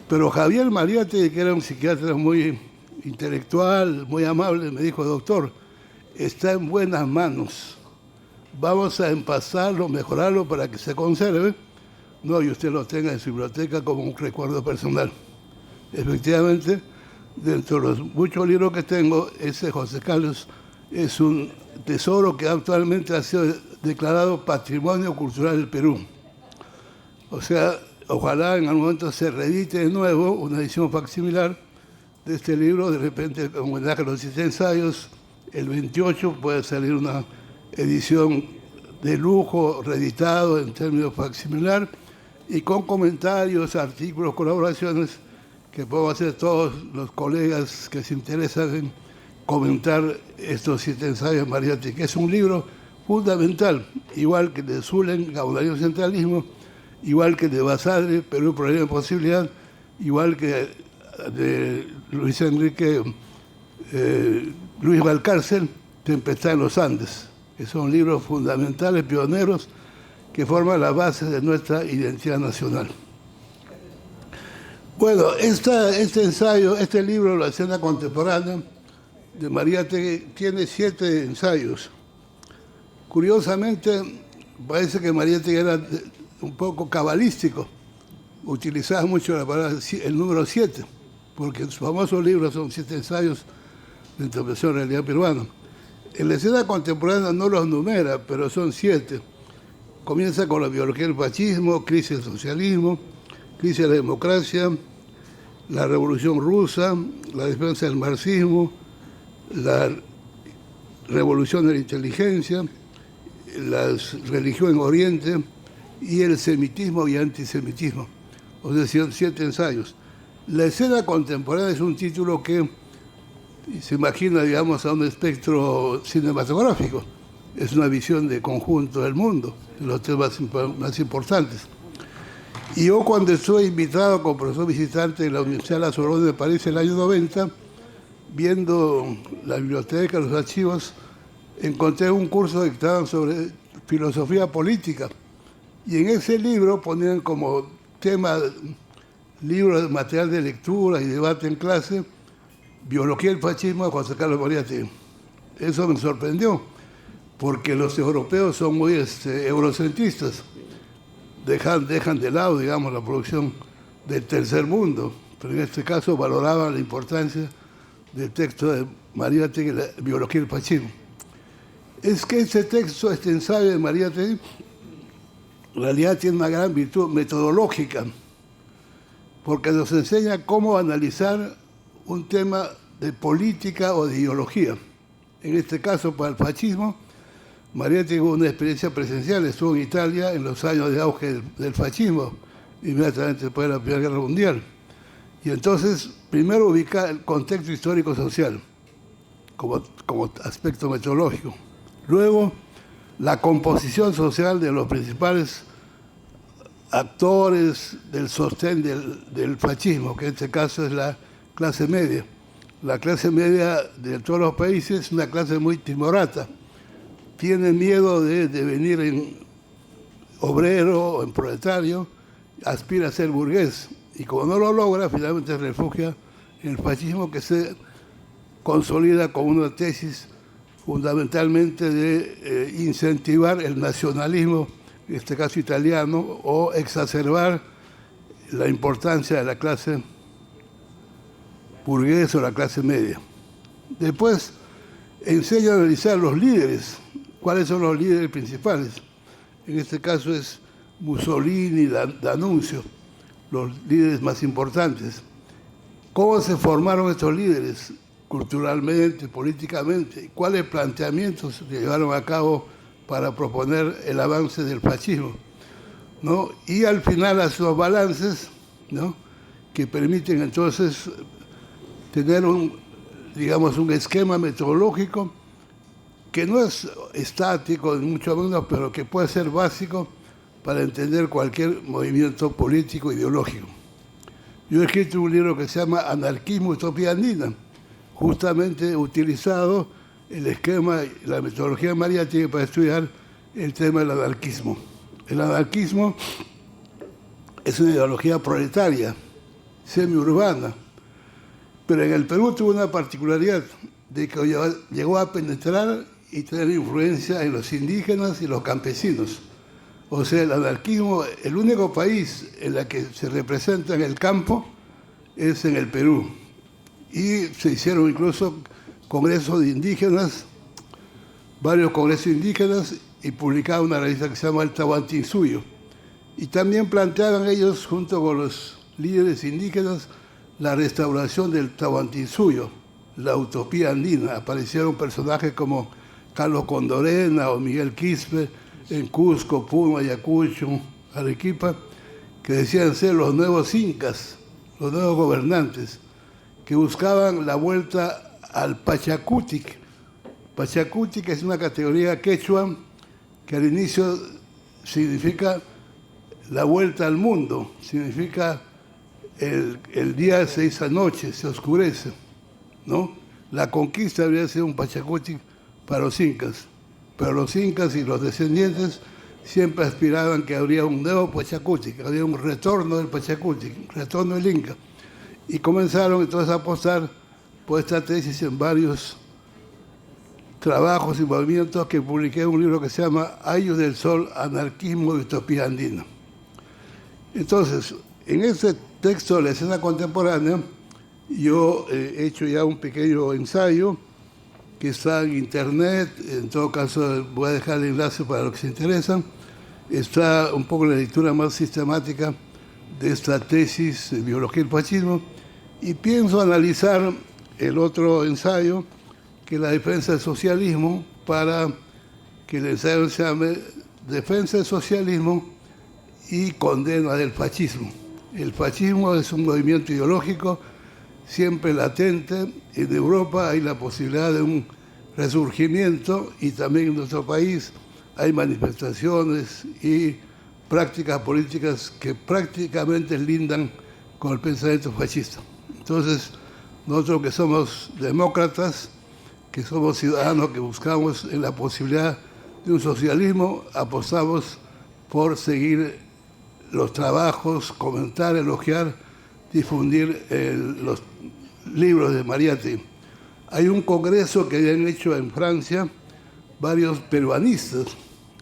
F: Pero Javier Mariátegui, que era un psiquiatra muy intelectual, muy amable, me dijo, doctor, está en buenas manos. Vamos a empasarlo, mejorarlo para que se conserve, no, y usted lo tenga en su biblioteca como un recuerdo personal. Efectivamente, dentro de los muchos libros que tengo, ese José Carlos es un tesoro que actualmente ha sido declarado Patrimonio Cultural del Perú. O sea, ojalá en algún momento se reedite de nuevo una edición facsimilar de este libro, de repente, como homenaje a los 7 ensayos, el 28 puede salir una edición de lujo, reeditado en términos facsimilar, y con comentarios, artículos, colaboraciones que podemos hacer todos los colegas que se interesan en comentar estos 7 ensayos Mariátegui, que es un libro fundamental, igual que el de Zulen, Gaudario Centralismo, igual que el de Basadre, Perú, Problema y Posibilidad, igual que de Luis Enrique Luis Valcárcel, Tempestad en los Andes, que son libros fundamentales, pioneros, que forman la base de nuestra identidad nacional. Bueno, este ensayo, este libro, La escena contemporánea, de Mariátegui, tiene 7 ensayos. Curiosamente, parece que Mariátegui era un poco cabalístico, utilizaba mucho la palabra, el número 7, porque sus famosos libros son 7 ensayos de interpretación de la realidad peruana. En la escena contemporánea no los numera, pero son 7. Comienza con la biología del fascismo, crisis del socialismo, crisis de la democracia, la revolución rusa, la defensa del marxismo, la revolución de la inteligencia, la religión en Oriente y el semitismo y antisemitismo. O sea, son 7 ensayos. La escena contemporánea es un título que se imagina, digamos, a un espectro cinematográfico. Es una visión de conjunto del mundo, de los temas más importantes. Y yo, cuando estuve invitado como profesor visitante en la Universidad de la Sorbona de París en el año 90, viendo la biblioteca, los archivos, encontré un curso que dictaban sobre filosofía política. Y en ese libro ponían como tema, libro de material de lectura y debate en clase, Biología del fascismo de José Carlos Mariátegui. Eso me sorprendió, porque los europeos son muy eurocentristas. Dejan de lado, digamos, la producción del tercer mundo, pero en este caso valoraban la importancia del texto de Mariátegui, la biología del fascismo. Es que este texto, este ensayo de Mariátegui, en realidad tiene una gran virtud metodológica, porque nos enseña cómo analizar un tema de política o de ideología. En este caso, para el fascismo, Mariátegui tuvo una experiencia presencial, estuvo en Italia en los años de auge del fascismo, inmediatamente después de la Primera Guerra Mundial. Y entonces, primero ubica el contexto histórico-social como aspecto metodológico. Luego, la composición social de los principales actores del sostén del fascismo, que en este caso es la clase media. La clase media de todos los países es una clase muy timorata. Tiene miedo de devenir en obrero o en proletario, aspira a ser burgués. Y como no lo logra, finalmente se refugia en el fascismo, que se consolida como una tesis fundamentalmente de incentivar el nacionalismo, en este caso italiano, o exacerbar la importancia de la clase burguesa o la clase media. Después enseña a analizar los líderes. ¿Cuáles son los líderes principales? En este caso es Mussolini, D'Annunzio, los líderes más importantes. ¿Cómo se formaron estos líderes? Culturalmente, políticamente. ¿Cuáles planteamientos se llevaron a cabo para proponer el avance del fascismo? ¿No? Y al final hace unos balances, ¿no?, que permiten entonces tener un esquema metodológico que no es estático, ni mucho menos, pero que puede ser básico para entender cualquier movimiento político ideológico. Yo he escrito un libro que se llama Anarquismo, Utopía Andina, justamente utilizado el esquema, la metodología de Mariátegui para estudiar el tema del anarquismo. El anarquismo es una ideología proletaria, semiurbana, pero en el Perú tuvo una particularidad de que llegó a penetrar y tener influencia en los indígenas y los campesinos. O sea, el anarquismo, el único país en el que se representa en el campo es en el Perú. Y se hicieron incluso congresos de indígenas, varios congresos indígenas, y publicaba una revista que se llama El Tahuantinsuyo. Y también planteaban ellos, junto con los líderes indígenas, la restauración del Tahuantinsuyo, la utopía andina. Aparecieron personajes como Carlos Condorena o Miguel Quispe en Cusco, Puno, Ayacucho, Arequipa, que decían ser los nuevos incas, los nuevos gobernantes, que buscaban la vuelta al Pachacutic. Pachacutic es una categoría quechua que al inicio significa la vuelta al mundo, significa el día se hizo noche, se oscurece, ¿no? La conquista habría sido un Pachacuti para los incas, pero los incas y los descendientes siempre aspiraban que habría un nuevo Pachacuti, que habría un retorno del Pachacuti, un retorno del Inca. Y comenzaron entonces a apostar por esta tesis en varios trabajos y movimientos que publiqué en un libro que se llama Ayos del Sol, Anarquismo y Utopía Andina. Entonces, en este texto de la escena contemporánea, yo he hecho ya un pequeño ensayo que está en internet, en todo caso voy a dejar el enlace para los que se interesan. Está un poco la lectura más sistemática de esta tesis de biología del fascismo, y pienso analizar el otro ensayo, que es la defensa del socialismo, para que el ensayo se llame Defensa del socialismo y condena del fascismo. El fascismo es un movimiento ideológico siempre latente. En Europa hay la posibilidad de un resurgimiento, y también en nuestro país hay manifestaciones y prácticas políticas que prácticamente lindan con el pensamiento fascista. Entonces, nosotros que somos demócratas, que somos ciudadanos que buscamos en la posibilidad de un socialismo, apostamos por seguir los trabajos, comentar, elogiar, difundir los libros de Mariátegui. Hay un congreso que habían hecho en Francia varios peruanistas,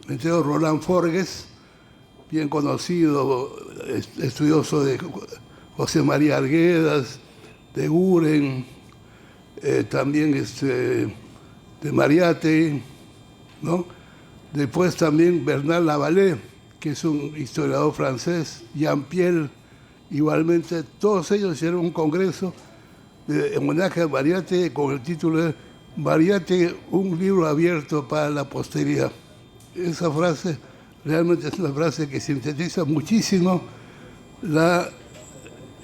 F: entre ellos Roland Forgues, bien conocido, estudioso de José María Arguedas, de Guren, también de Mariátegui, ¿no? Después también Bernard Lavallee, que es un historiador francés, Jean Piel, igualmente, todos ellos hicieron un congreso en homenaje a Mariátegui con el título de Mariátegui, un libro abierto para la posteridad. Esa frase realmente es una frase que sintetiza muchísimo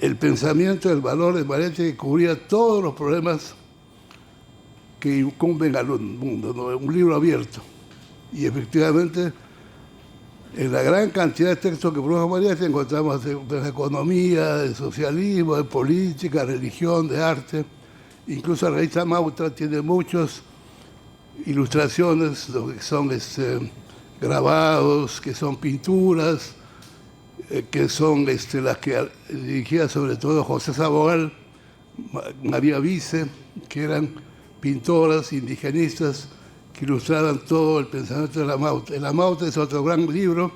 F: el pensamiento, el valor de Mariátegui, que cubría todos los problemas que incumben al mundo, ¿no? Un libro abierto. Y efectivamente, en la gran cantidad de textos que produjo Mariátegui encontramos de economía, de socialismo, de política, religión, de arte. Incluso la revista Mauta tiene muchas ilustraciones, que son grabados, que son pinturas, que son las que dirigía sobre todo José Sabogal, María Vice, que eran pintoras indigenistas que ilustraban todo el pensamiento de la Mauta. La Mauta es otro gran libro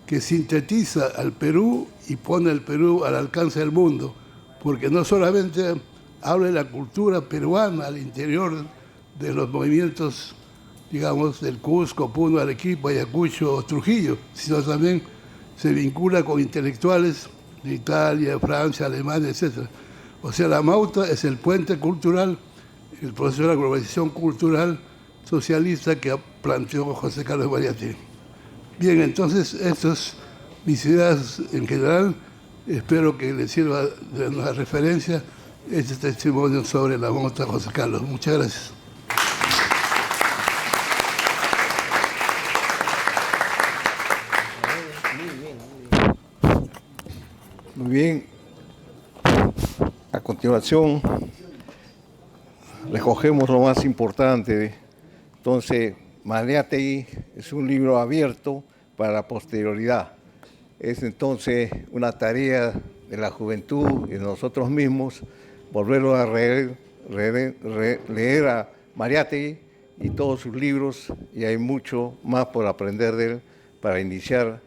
F: que sintetiza al Perú y pone al Perú al alcance del mundo, porque no solamente habla de la cultura peruana al interior de los movimientos, digamos, del Cusco, Puno, Arequipa, Ayacucho o Trujillo, sino también se vincula con intelectuales de Italia, Francia, Alemania, etc. O sea, la Mauta es el puente cultural, el proceso de la globalización cultural socialista que planteó José Carlos Mariátegui. Bien, entonces, estas mis ideas en general, espero que les sirva de una referencia este testimonio sobre la Mauta de José Carlos. Muchas gracias.
B: Muy bien. A continuación, recogemos lo más importante. Entonces, Mariátegui es un libro abierto para la posterioridad. Es entonces una tarea de la juventud y de nosotros mismos volverlo a leer a Mariátegui y todos sus libros, y hay mucho más por aprender de él para iniciar,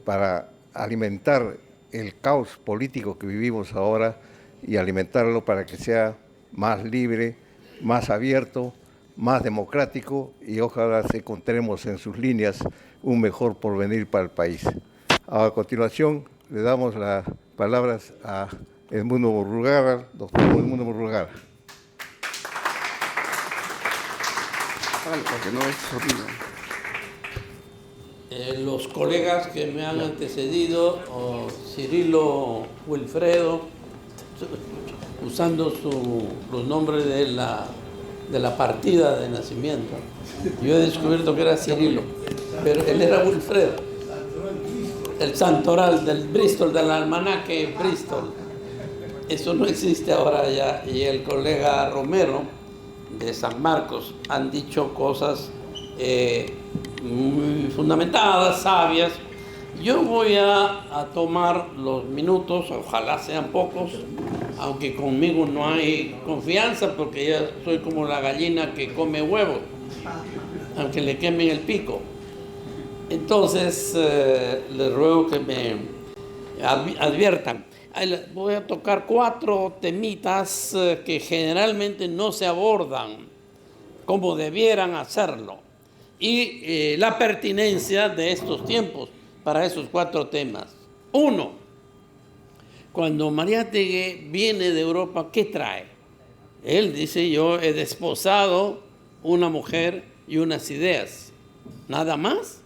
B: para alimentar el caos político que vivimos ahora y alimentarlo para que sea más libre, más abierto, más democrático, y ojalá encontremos en sus líneas un mejor porvenir para el país. A continuación, le damos las palabras a Edmundo Murrugarra, doctor Edmundo Murrugarra.
G: Porque no es sonido. Los colegas que me han antecedido, Cirilo Wilfredo, usando los nombres de la partida de nacimiento. Yo he descubierto que era Cirilo, pero él era Wilfredo. El santoral del Bristol, del almanaque Bristol. Eso no existe ahora ya. Y el colega Romero de San Marcos han dicho cosas muy fundamentadas, sabias. Yo voy a tomar los minutos, ojalá sean pocos, aunque conmigo no hay confianza porque ya soy como la gallina que come huevos, aunque le quemen el pico. Entonces, les ruego que me adviertan. Voy a tocar 4 temitas que generalmente no se abordan como debieran hacerlo. Y la pertinencia de estos tiempos para esos 4 temas. 1. Cuando Mariátegui viene de Europa, ¿qué trae? Él dice, yo he desposado una mujer y unas ideas. ¿Nada más?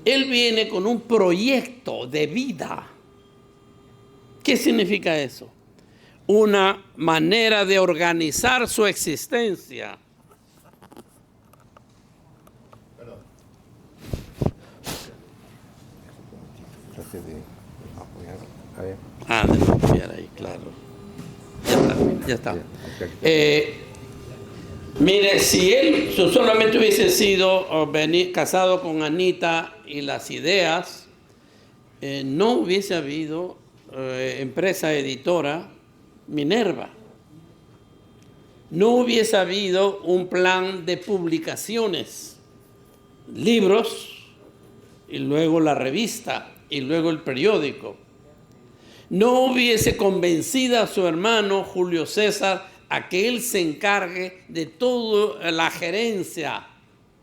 G: Él viene con un proyecto de vida. ¿Qué significa eso? Una manera de organizar su existencia. De apoyar ahí, claro. Ya está. Mire, si él solamente hubiese sido casado con Anita y las ideas, no hubiese habido empresa editora Minerva. No hubiese habido un plan de publicaciones, libros, y luego la revista, y luego el periódico. No hubiese convencido a su hermano Julio César a que él se encargue de toda la gerencia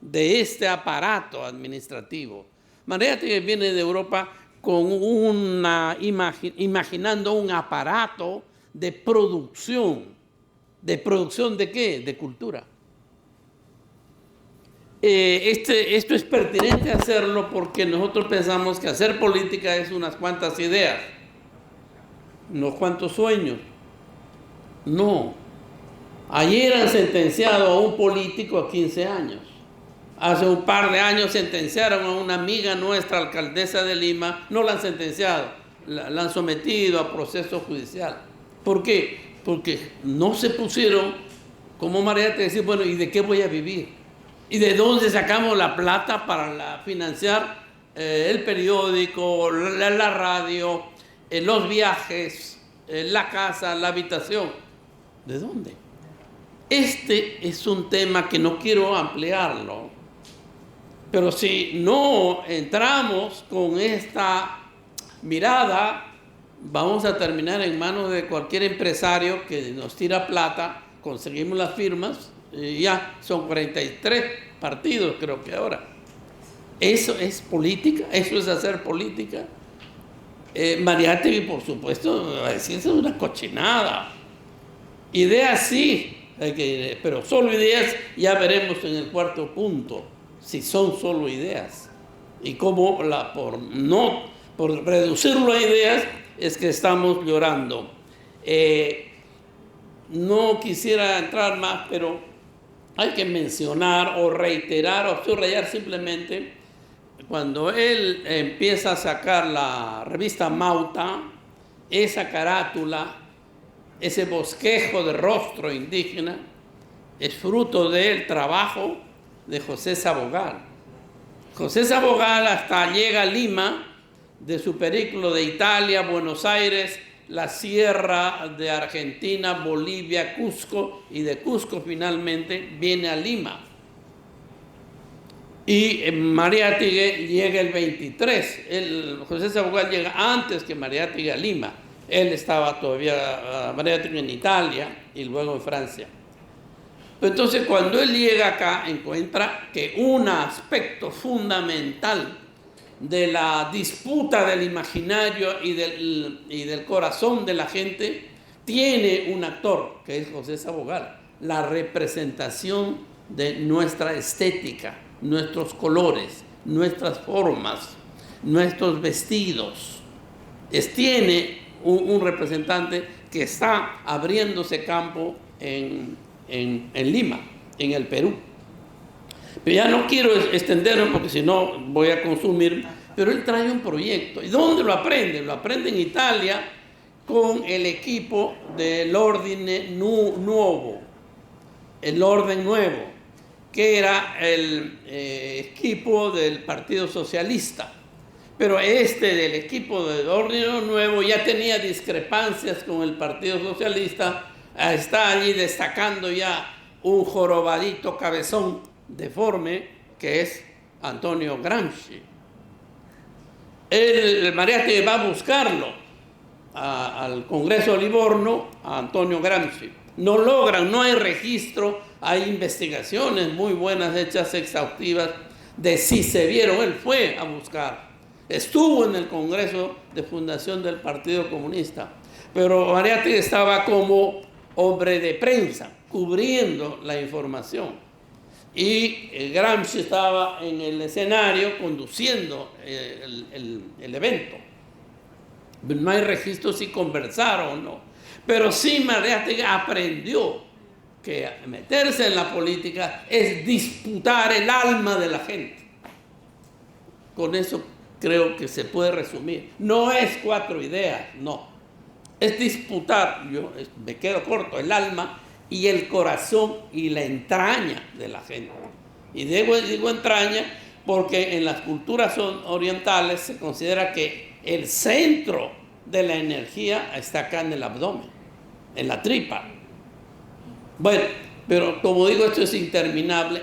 G: de este aparato administrativo. Mariátegui viene de Europa con imaginando un aparato de producción. ¿De producción de qué? De cultura. Esto es pertinente hacerlo porque nosotros pensamos que hacer política es unas cuantas ideas, unos cuantos sueños. No. Ayer han sentenciado a un político a 15 años. Hace un par de años sentenciaron a una amiga nuestra, alcaldesa de Lima. No la han sentenciado, la han sometido a proceso judicial. ¿Por qué? Porque no se pusieron, como Mariátegui, decir, bueno, ¿y de qué voy a vivir? ¿Y de dónde sacamos la plata para financiar el periódico, la radio, los viajes, la casa, la habitación? ¿De dónde? Este es un tema que no quiero ampliarlo, pero si no entramos con esta mirada, vamos a terminar en manos de cualquier empresario que nos tira plata, conseguimos las firmas, y ya son 43 partidos creo que ahora. ¿Eso es política? ¿Eso es hacer política? Mariátegui, por supuesto, va a decir, eso es una cochinada. Ideas sí, pero solo ideas, ya veremos en el 4º punto, si son solo ideas. Y cómo por reducirlo a ideas, es que estamos llorando. No quisiera entrar más, pero hay que mencionar o reiterar o subrayar simplemente cuando él empieza a sacar la revista Mauta, esa carátula, ese bosquejo de rostro indígena, es fruto del trabajo de José Sabogal. José Sabogal hasta llega a Lima, de su periplo de Italia, Buenos Aires, la sierra de Argentina, Bolivia, Cusco, y de Cusco finalmente viene a Lima. Y Mariátegui llega el 23. José Sabogal llega antes que Mariátegui a Lima. Él estaba todavía, Mariátegui, en Italia y luego en Francia. Entonces, cuando él llega acá, encuentra que un aspecto fundamental de la disputa del imaginario y del corazón de la gente tiene un actor, que es José Sabogal, la representación de nuestra estética, nuestros colores, nuestras formas, nuestros vestidos. Tiene un representante que está abriéndose campo en Lima, en el Perú. Pero ya no quiero extenderlo porque si no voy a consumir, pero él trae un proyecto. ¿Y dónde lo aprende? Lo aprende en Italia con el equipo del orden nuevo, el orden nuevo, que era el equipo del Partido Socialista. Pero del equipo del orden nuevo ya tenía discrepancias con el Partido Socialista. Está allí destacando ya un jorobadito cabezón deforme que es Antonio Gramsci. El Mariátegui va a buscarlo al Congreso de Livorno, a Antonio Gramsci. No logran, no hay registro, hay investigaciones muy buenas hechas, exhaustivas, de si se vieron. Él fue a buscar, estuvo en el Congreso de Fundación del Partido Comunista, pero Mariátegui estaba como hombre de prensa, cubriendo la información. Y Gramsci estaba en el escenario conduciendo el evento. No hay registro si conversaron o no. Pero sí Mariátegui aprendió que meterse en la política es disputar el alma de la gente. Con eso creo que se puede resumir. No es 4 ideas, no. Es disputar, yo me quedo corto, el alma y el corazón y la entraña de la gente. Y digo entraña porque en las culturas orientales se considera que el centro de la energía está acá en el abdomen, en la tripa. Bueno, pero como digo, esto es interminable.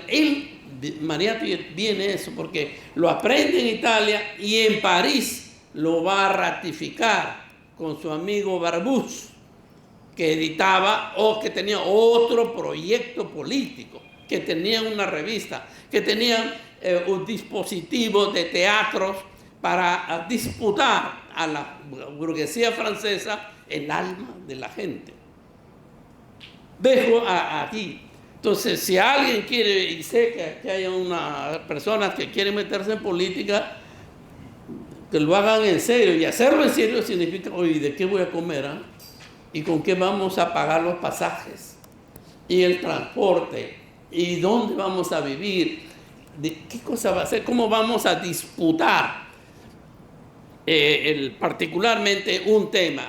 G: Mariátegui viene eso porque lo aprende en Italia y en París lo va a ratificar con su amigo Barbus, que editaba o que tenía otro proyecto político, que tenían una revista, que tenían un dispositivo de teatros para disputar a la burguesía francesa el alma de la gente. Dejo aquí. Entonces, si alguien quiere, y sé que hay unas personas que quieren meterse en política, que lo hagan en serio. Y hacerlo en serio significa, oye, ¿de qué voy a comer? ¿Y con qué vamos a pagar los pasajes? Y el transporte. ¿Y dónde vamos a vivir? ¿De qué cosa va a ser? ¿Cómo vamos a disputar? Particularmente un tema,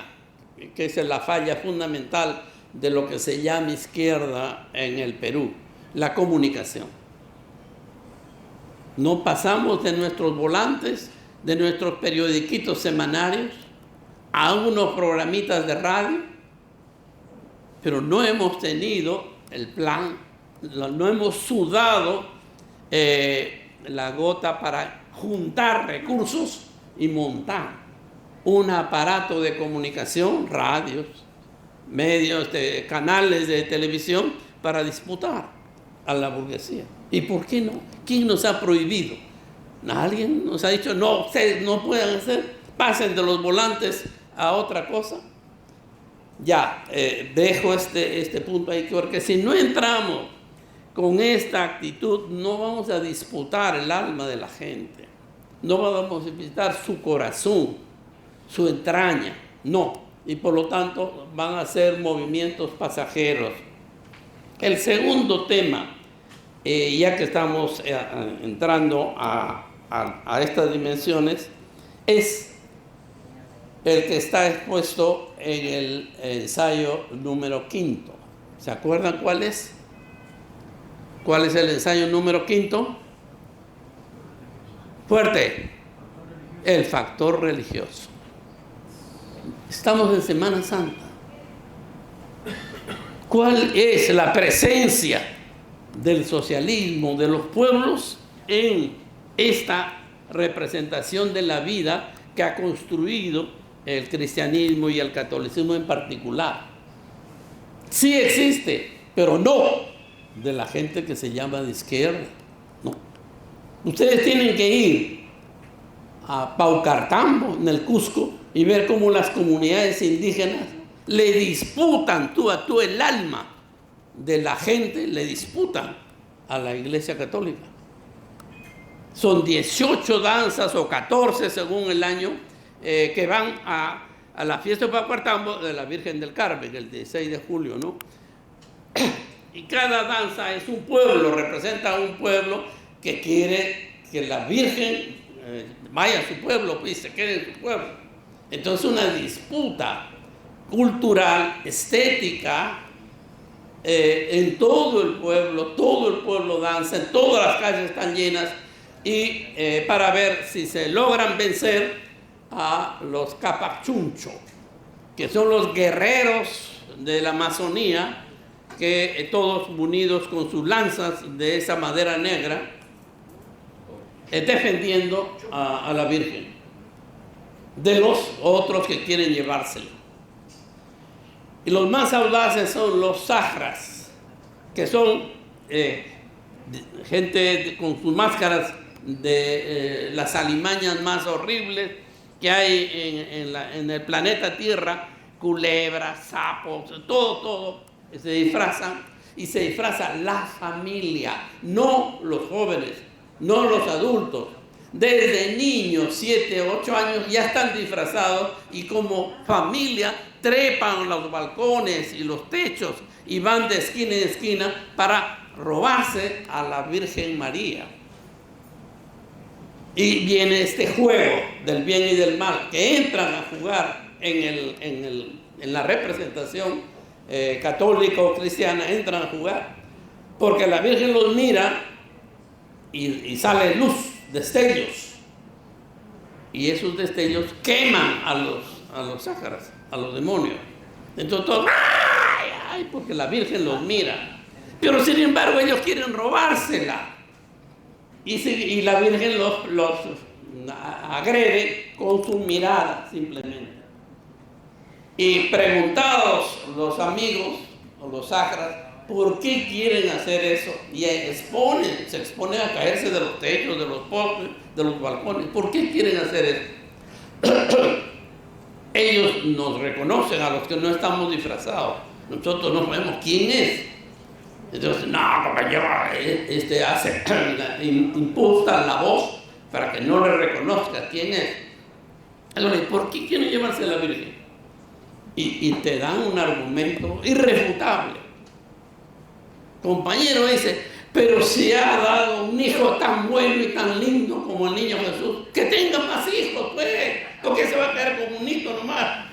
G: que es la falla fundamental de lo que se llama izquierda en el Perú, la comunicación. No pasamos de nuestros volantes, de nuestros periodiquitos semanarios, a unos programitas de radio, pero no hemos tenido el plan, no hemos sudado la gota para juntar recursos y montar un aparato de comunicación, radios, medios, canales de televisión para disputar a la burguesía. ¿Y por qué no? ¿Quién nos ha prohibido? ¿Alguien nos ha dicho, no, ustedes no pueden hacer, pasen de los volantes a otra cosa? Ya, dejo este punto ahí, porque si no entramos con esta actitud, no vamos a disputar el alma de la gente, no vamos a disputar su corazón, su entraña, no. Y por lo tanto van a ser movimientos pasajeros. El segundo tema, ya que estamos entrando a estas dimensiones, es el que está expuesto en el ensayo número 5. ¿Se acuerdan cuál es? ¿Cuál es el ensayo número 5? Fuerte. El factor religioso. Estamos en Semana Santa. ¿Cuál es la presencia del socialismo de los pueblos en esta representación de la vida que ha construido el cristianismo y el catolicismo en particular? Sí existe, pero no de la gente que se llama de izquierda. No. Ustedes tienen que ir a Paucartambo, en el Cusco, y ver cómo las comunidades indígenas le disputan tú a tú el alma de la gente, le disputan a la Iglesia Católica. Son 18 danzas o 14 según el año que van a la fiesta de Paucartambo de la Virgen del Carmen, el 16 de julio, ¿no? Y cada danza es un pueblo, representa a un pueblo que quiere que la Virgen vaya a su pueblo y se quede en su pueblo. Entonces una disputa cultural, estética, en todo el pueblo danza, en todas las calles están llenas, y para ver si se logran vencer a los Capachuncho, que son los guerreros de la Amazonía, que todos unidos con sus lanzas de esa madera negra, defendiendo a la Virgen de los otros que quieren llevársela. Y los más audaces son los Sagras, que son gente con sus máscaras de las alimañas más horribles que hay en el planeta Tierra, culebras, sapos, todo se disfrazan, y se disfraza la familia, no los jóvenes, no los adultos. Desde niños, 7, 8 años, ya están disfrazados y como familia trepan los balcones y los techos y van de esquina en esquina para robarse a la Virgen María. Y viene este juego del bien y del mal, que entran a jugar en la representación católica o cristiana, entran a jugar, porque la Virgen los mira y sale luz, destellos, y esos destellos queman a los sácaras, a los demonios. Entonces todos, ¡ay! Porque la Virgen los mira, pero sin embargo ellos quieren robársela, y la Virgen los agrede con su mirada simplemente. Y preguntados los amigos o los sácaras, ¿por qué quieren hacer eso? Y se exponen a caerse de los techos, de los postes, de los balcones. ¿Por qué quieren hacer eso? Ellos nos reconocen a los que no estamos disfrazados. Nosotros no sabemos quién es. Entonces, no, compañero, impuesta la voz para que no le reconozca quién es. Entonces, ¿por qué quieren llevarse a la Virgen? Y te dan un argumento irrefutable. Compañero dice, pero si ha dado un hijo tan bueno y tan lindo como el niño Jesús, que tenga más hijos, pues, porque se va a quedar como un hito nomás.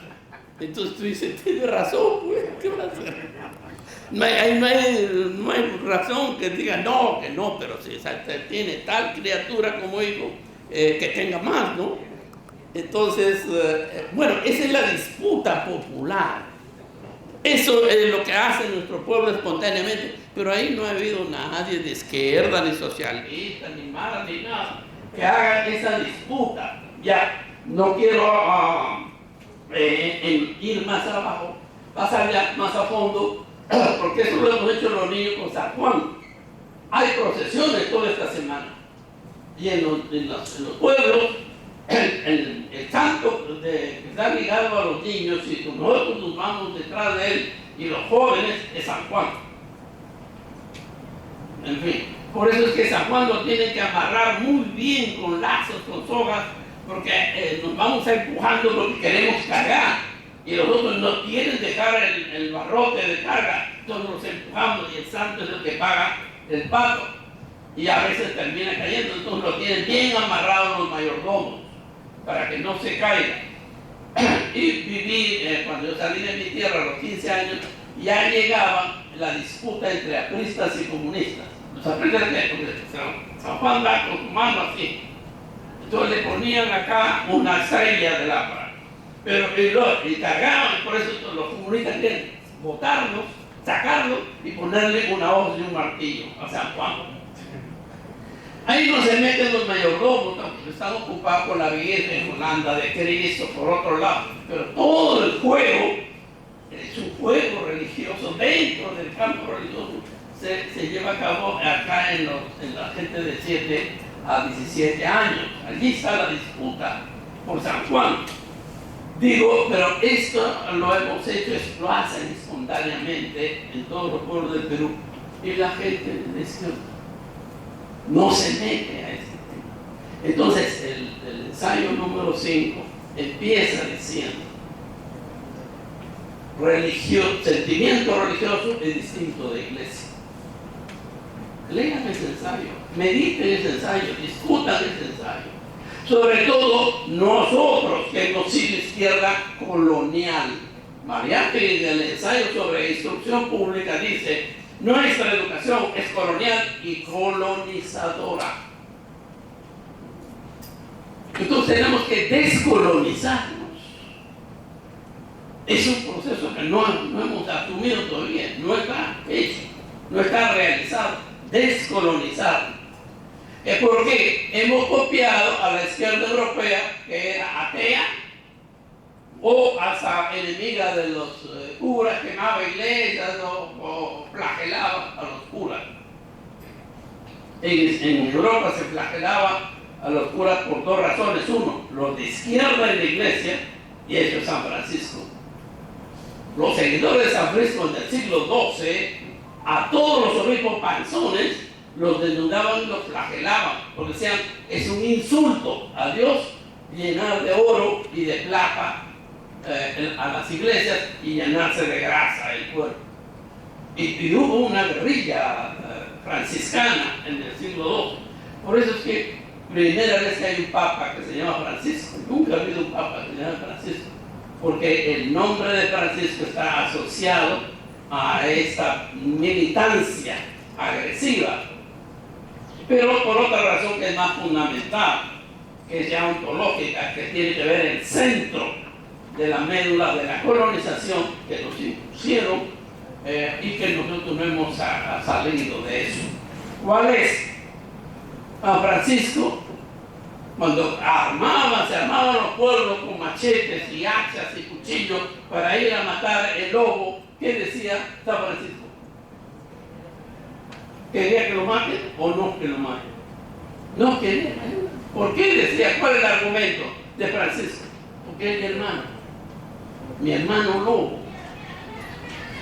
G: Entonces tú dices, tiene razón, pues, ¿qué va a hacer? No hay razón que diga no, pero si tiene tal criatura como hijo, que tenga más, ¿no? Entonces, bueno, esa es la disputa popular. Eso es lo que hace nuestro pueblo espontáneamente, pero ahí no ha habido nadie de izquierda, ni socialista, ni mala, ni nada, que haga esa disputa. Ya, no quiero ir más abajo, pasar ya más a fondo, porque eso lo hemos hecho los niños con San Juan. Hay procesiones toda esta semana, y en los pueblos, el santo que está ligado a los niños, y nosotros nos vamos detrás de él, y los jóvenes, es San Juan. En fin, por eso es que San Juan lo tiene que amarrar muy bien con lazos, con sogas, porque nos vamos empujando lo que queremos cargar, y los otros no quieren dejar el barrote de carga, entonces los empujamos, y el santo es el que paga el pato, y a veces termina cayendo, entonces lo tienen bien amarrado los mayordomos, para que no se caiga. Y viví, cuando yo salí de mi tierra a los 15 años, ya llegaba la disputa entre apristas y comunistas. Los apristas, San Juan da con su mano así, entonces le ponían acá una estrella de lámpara, pero y cargaban, por eso los comunistas quieren botarlos, sacarlos y ponerle una hoz y un martillo a San Juan. Ahí no se meten los mayordomos, están ocupados con la Virgen, Holanda, de Cristo, por otro lado, pero todo el juego es un juego religioso, dentro del campo religioso se lleva a cabo acá en la gente de 7 a 17 años. Allí está la disputa por San Juan. Digo, pero esto lo hemos hecho, lo hacen espontáneamente en todos los pueblos del Perú, y la gente dice, no se mete a este tema. Entonces, el ensayo número 5 empieza diciendo, sentimiento religioso es distinto de iglesia. Lean ese ensayo, mediten ese ensayo, discutan ese ensayo. Sobre todo nosotros que hemos sido izquierda colonial, Mariátegui, en el ensayo sobre instrucción pública, dice: nuestra educación es colonial y colonizadora. Entonces tenemos que descolonizarnos. Es un proceso que no hemos asumido todavía, no está hecho, no está realizado. Descolonizar. Porque hemos copiado a la izquierda europea, que era atea o hasta enemiga de los curas, quemaba iglesias o flagelaba a los curas. En Europa se flagelaba a los curas por dos razones. Uno, los de izquierda en la iglesia, y eso es San Francisco. Los seguidores de San Francisco en el siglo XII, a todos los obispos panzones, los desnudaban y los flagelaban, porque decían: es un insulto a Dios llenar de oro y de plata a las iglesias y llenarse de grasa el cuerpo. Y hubo una guerrilla franciscana en el siglo XII. Por eso es que primera vez que hay un papa que se llama Francisco. Nunca ha habido un papa que se llama Francisco, porque el nombre de Francisco está asociado a esta militancia agresiva, pero por otra razón que es más fundamental, que es ya ontológica, que tiene que ver el centro de la médula de la colonización que nos impusieron y que nosotros no hemos salido de eso. ¿Cuál es? San Francisco, cuando se armaban los pueblos con machetes y hachas y cuchillos para ir a matar el lobo, ¿qué decía San Francisco? ¿Quería que lo maten o no que lo maten? No quería. ¿Por qué decía? ¿Cuál es el argumento de Francisco? Porque es mi hermano lobo.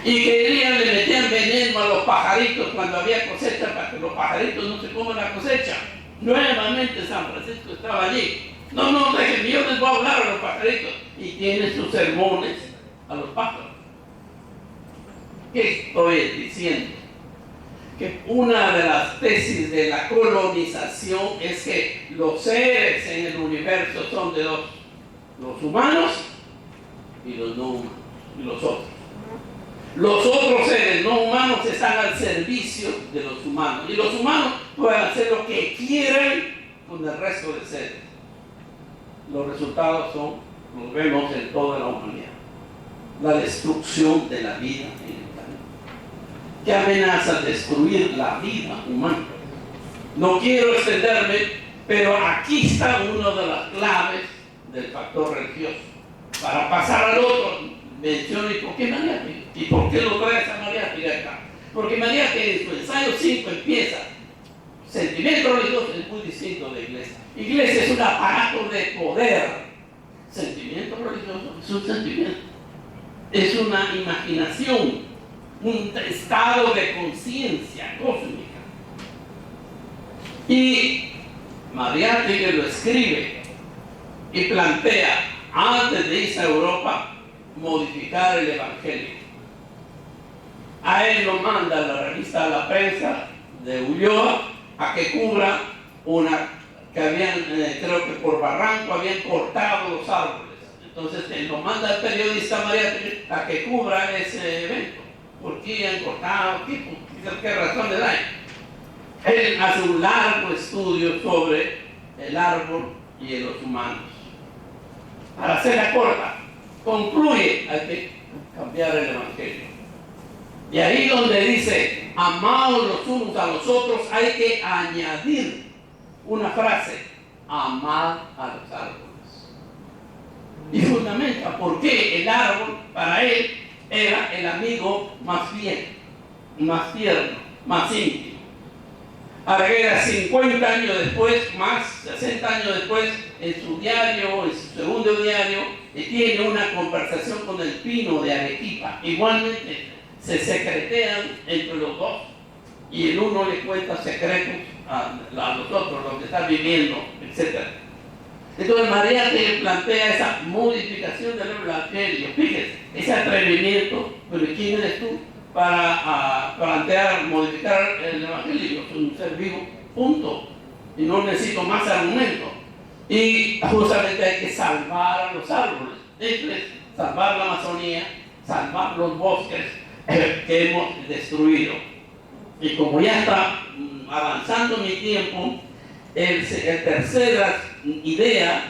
G: Y querían, le metían veneno a los pajaritos cuando había cosecha para que los pajaritos no se coman la cosecha. Nuevamente San Francisco estaba allí. No, dejen, yo les voy a hablar a los pajaritos. Y tiene sus sermones a los pájaros. ¿Qué estoy diciendo? Que una de las tesis de la colonización es que los seres en el universo son de los humanos y los no humanos, y los otros. Los otros seres no humanos están al servicio de los humanos, y los humanos pueden hacer lo que quieran con el resto de seres. Los resultados los vemos en toda la humanidad. La destrucción de la vida en el planeta, que amenaza destruir la vida humana. No quiero extenderme, pero aquí está una de las claves del factor religioso. Para pasar al otro, menciono: ¿y por qué Mariátegui? ¿Y por qué lo traes a Mariátegui acá? Porque Mariátegui en su ensayo 5 empieza: sentimiento religioso es muy distinto de iglesia. Iglesia es un aparato de poder. Sentimiento religioso es un sentimiento, es una imaginación, un estado de conciencia cósmica. Y Mariátegui lo escribe y plantea, antes de irse a Europa, modificar el Evangelio. A él lo manda la revista La Prensa de Ulloa a que cubra que habían, creo que por Barranco habían cortado los árboles. Entonces él lo manda al periodista Mariátegui a que cubra ese evento. ¿Por qué han cortado? ¿Qué razones hay? Él hace un largo estudio sobre el árbol y los humanos. Para hacerla corta, concluye: hay que cambiar el Evangelio. Y ahí donde dice: amaos los unos a los otros, hay que añadir una frase: amad a los árboles. Y fundamenta por qué el árbol para él era el amigo más fiel, más tierno, más íntimo. Agrega 50 años después, más 60 años después, en su diario, en su segundo diario, tiene una conversación con el pino de Arequipa. Igualmente se secretean entre los dos y el uno le cuenta secretos a los otros, lo que está viviendo, etc. Entonces Mariátegui plantea esa modificación del Evangelio. Fíjese, ese atrevimiento. Pero ¿quién eres tú para plantear, modificar el Evangelio? Soy un ser vivo, punto. Y no necesito más argumentos. Y justamente hay que salvar a los árboles. Esto es salvar la Amazonía, salvar los bosques que hemos destruido. Y como ya está avanzando mi tiempo, el tercera idea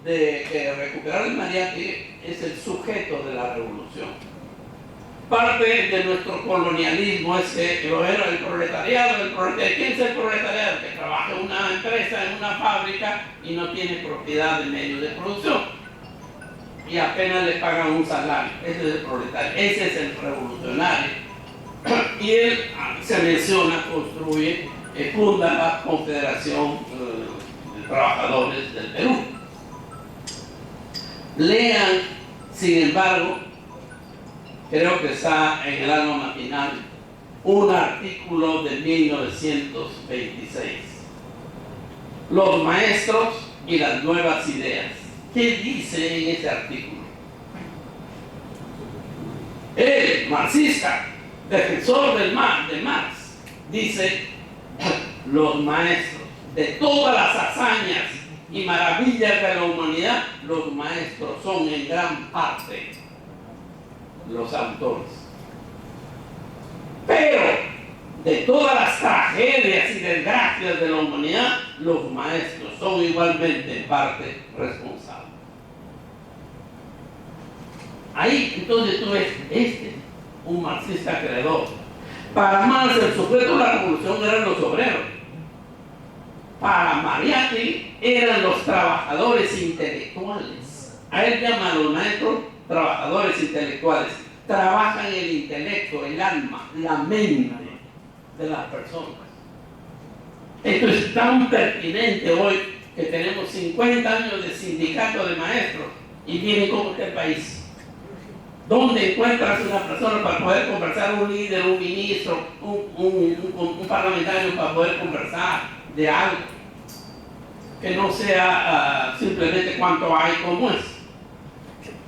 G: de recuperar el mariachi es el sujeto de la revolución. Parte de nuestro colonialismo es que era el proletariado. ¿Quién es el proletariado? Que trabaja en una empresa, en una fábrica y no tiene propiedad de medios de producción y apenas le pagan un salario. Ese es el proletario, ese es el revolucionario. Y él se menciona, construye, funda la Confederación de Trabajadores del Perú. Lean, sin embargo, creo que está en el alma matinal, un artículo de 1926. Los maestros y las nuevas ideas. ¿Qué dice en ese artículo? El marxista, defensor de Marx, dice: los maestros de todas las hazañas y maravillas de la humanidad, los maestros son en gran parte los autores. Pero de todas las tragedias y desgracias de la humanidad, los maestros son igualmente en parte responsables. Ahí entonces tú ves un marxista creador. Para Marx el sujeto de la revolución eran los obreros. Para Mariátegui eran los trabajadores intelectuales. A él llama a los maestros trabajadores intelectuales. Trabajan el intelecto, el alma, la mente de las personas. Esto es tan pertinente hoy que tenemos 50 años de sindicato de maestros y miren cómo está el país. ¿Dónde encuentras una persona para poder conversar, un líder, un ministro, un parlamentario para poder conversar de algo que no sea simplemente cuánto hay, cómo es?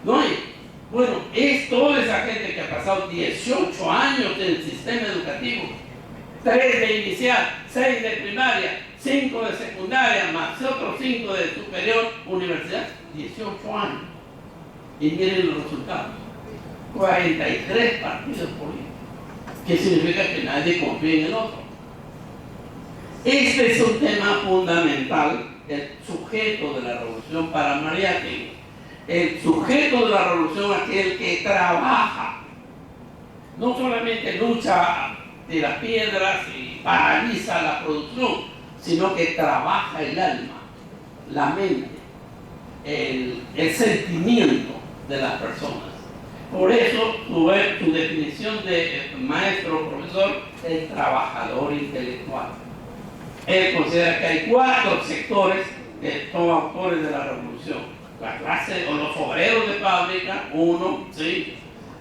G: No hay. Bueno, es toda esa gente que ha pasado 18 años en el sistema educativo, 3 de inicial, 6 de primaria, 5 de secundaria, más otros 5 de superior universidad, 18 años. Y miren los resultados. 43 partidos políticos. ¿Qué significa? Que nadie confía en el otro. Este es un tema fundamental, el sujeto de la revolución para Mariátegui. El sujeto de la revolución, aquel que trabaja, no solamente lucha, tira piedras y paraliza la producción, sino que trabaja el alma, la mente, el sentimiento de las personas. Por eso su definición de maestro, profesor, es trabajador intelectual. Él considera que hay 4 sectores que son autores de la revolución. La clase o los obreros de fábrica, 1, ¿sí?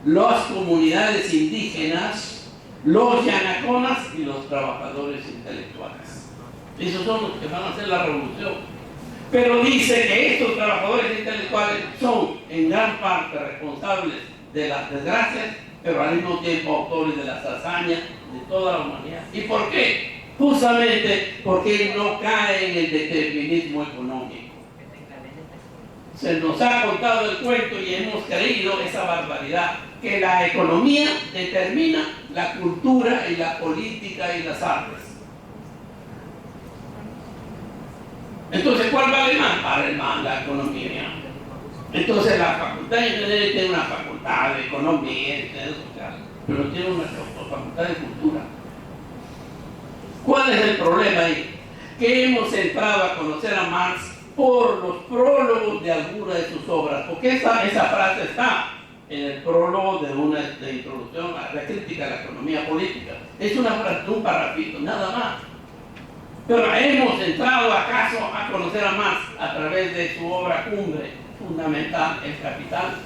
G: Las comunidades indígenas, los yanaconas y los trabajadores intelectuales. Esos son los que van a hacer la revolución. Pero dice que estos trabajadores intelectuales son en gran parte responsables de las desgracias, pero al mismo tiempo autores de las hazañas de toda la humanidad. ¿Y por qué? Justamente porque él no cae en el determinismo económico. Se nos ha contado el cuento y hemos creído esa barbaridad, que la economía determina la cultura y la política y las artes. Entonces, ¿cuál vale más? Vale más la economía. Entonces, la facultad de ingeniería tiene una facultad de economía, social, pero tiene una facultad de cultura. ¿Cuál es el problema ahí? Que hemos entrado a conocer a Marx por los prólogos de alguna de sus obras, porque esa frase está en el prólogo de una introducción a la crítica de la economía política. Es una frase, un parrafito, nada más. Pero hemos entrado acaso a conocer a Marx a través de su obra cumbre fundamental, El Capital.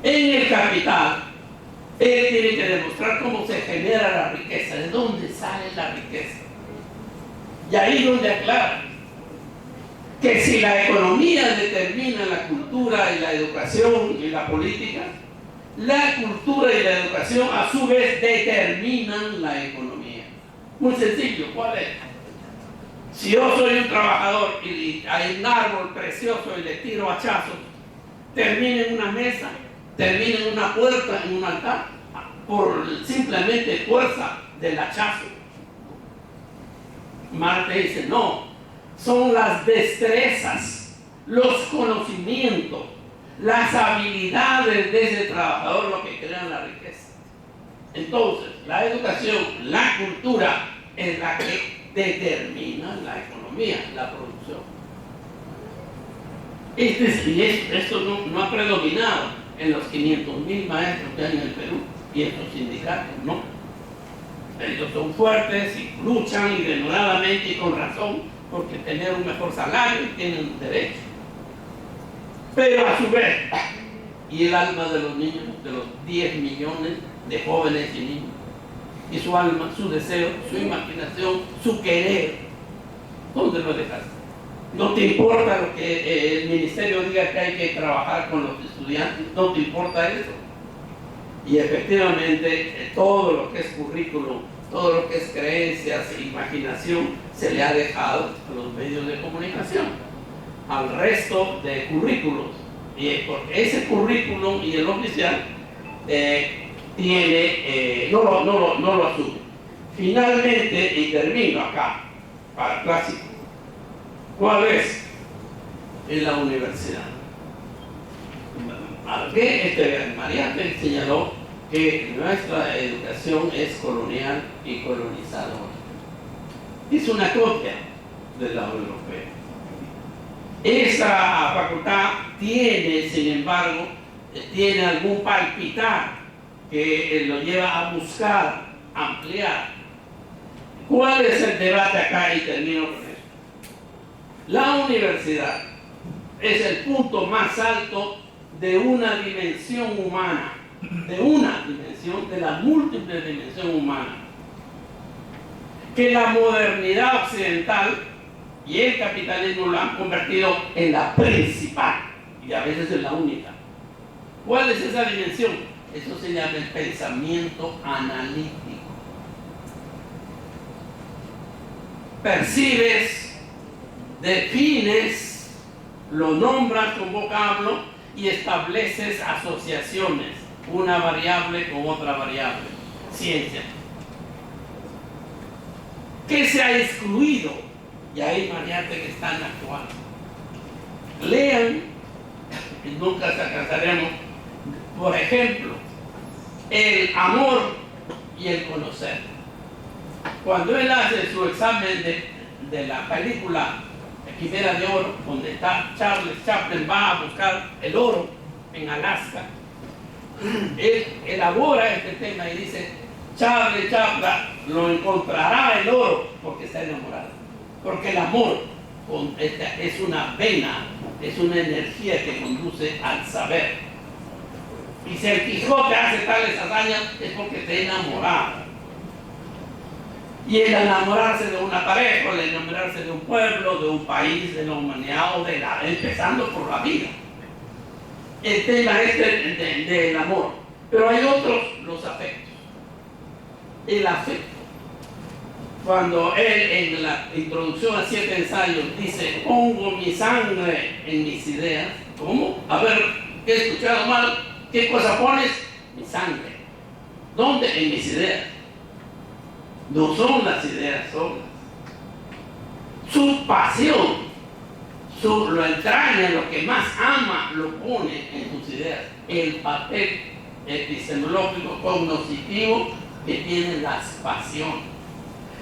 G: En El Capital, él tiene que demostrar cómo se genera la riqueza, de dónde sale la riqueza. Y ahí es donde aclara que si la economía determina la cultura y la educación y la política, la cultura y la educación a su vez determinan la economía. Muy sencillo, ¿cuál es? Si yo soy un trabajador y hay un árbol precioso y le tiro hachazos, termina en una mesa, termina en una puerta, en un altar, por simplemente fuerza del hachazo. Marte dice, no, son las destrezas, los conocimientos, las habilidades de ese trabajador lo que crean la riqueza. Entonces, la educación, la cultura es la que determina la economía, la producción. Esto no ha predominado en los 500.000 maestros que hay en el Perú y en los sindicatos, no. Ellos son fuertes y luchan y denodadamente y con razón porque tener un mejor salario y tienen derecho. Pero a su vez, y el alma de los niños, de los 10 millones de jóvenes y niños, y su alma, su deseo, su imaginación, su querer, ¿dónde lo dejas? No te importa lo que el ministerio diga que hay que trabajar con los estudiantes, no te importa eso. Y efectivamente todo lo que es currículum, todo lo que es creencias e imaginación se le ha dejado a los medios de comunicación, al resto de currículos. Y porque ese currículum y el oficial no lo asume. Finalmente, y termino acá, para el clásico, ¿cuál es? En la universidad. Mariátegui señaló que nuestra educación es colonial y colonizadora. Es una copia de la europea. Esa facultad tiene, sin embargo, tiene algún palpitar que lo lleva a buscar, ampliar. ¿Cuál es el debate acá? Y termino con eso. La universidad es el punto más alto de una dimensión humana, de la múltiple dimensión humana, que la modernidad occidental y el capitalismo lo han convertido en la principal y a veces en la única. ¿Cuál es esa dimensión? Eso se llama el pensamiento analítico. Percibes, defines, lo nombras con vocablo y estableces asociaciones, una variable con otra variable. Ciencia. ¿Qué se ha excluido? Y ahí Mariátegui están actuando. Lean, y nunca se cansaremos, por ejemplo, el amor y el conocer. Cuando él hace su examen de la película Quimera de Oro, donde está Charles Chaplin, va a buscar el oro en Alaska, él elabora este tema y dice, Charles Chaplin lo encontrará el oro porque está enamorado. Porque el amor es una vena, es una energía que conduce al saber. Y si el Quijote hace tales hazañas es porque está enamorado. Y el enamorarse de una pareja, el enamorarse de un pueblo, de un país, de la humanidad, o empezando por la vida. El tema es del amor. Pero hay otros, los afectos. El afecto. Cuando él en la introducción a 7 ensayos dice, pongo mi sangre en mis ideas. ¿Cómo? A ver, ¿qué he escuchado mal? ¿Qué cosa pones? Mi sangre. ¿Dónde? En mis ideas. No son las ideas solas. Su pasión, lo entraña, lo que más ama, lo pone en sus ideas. El papel epistemológico cognoscitivo que tienen las pasiones.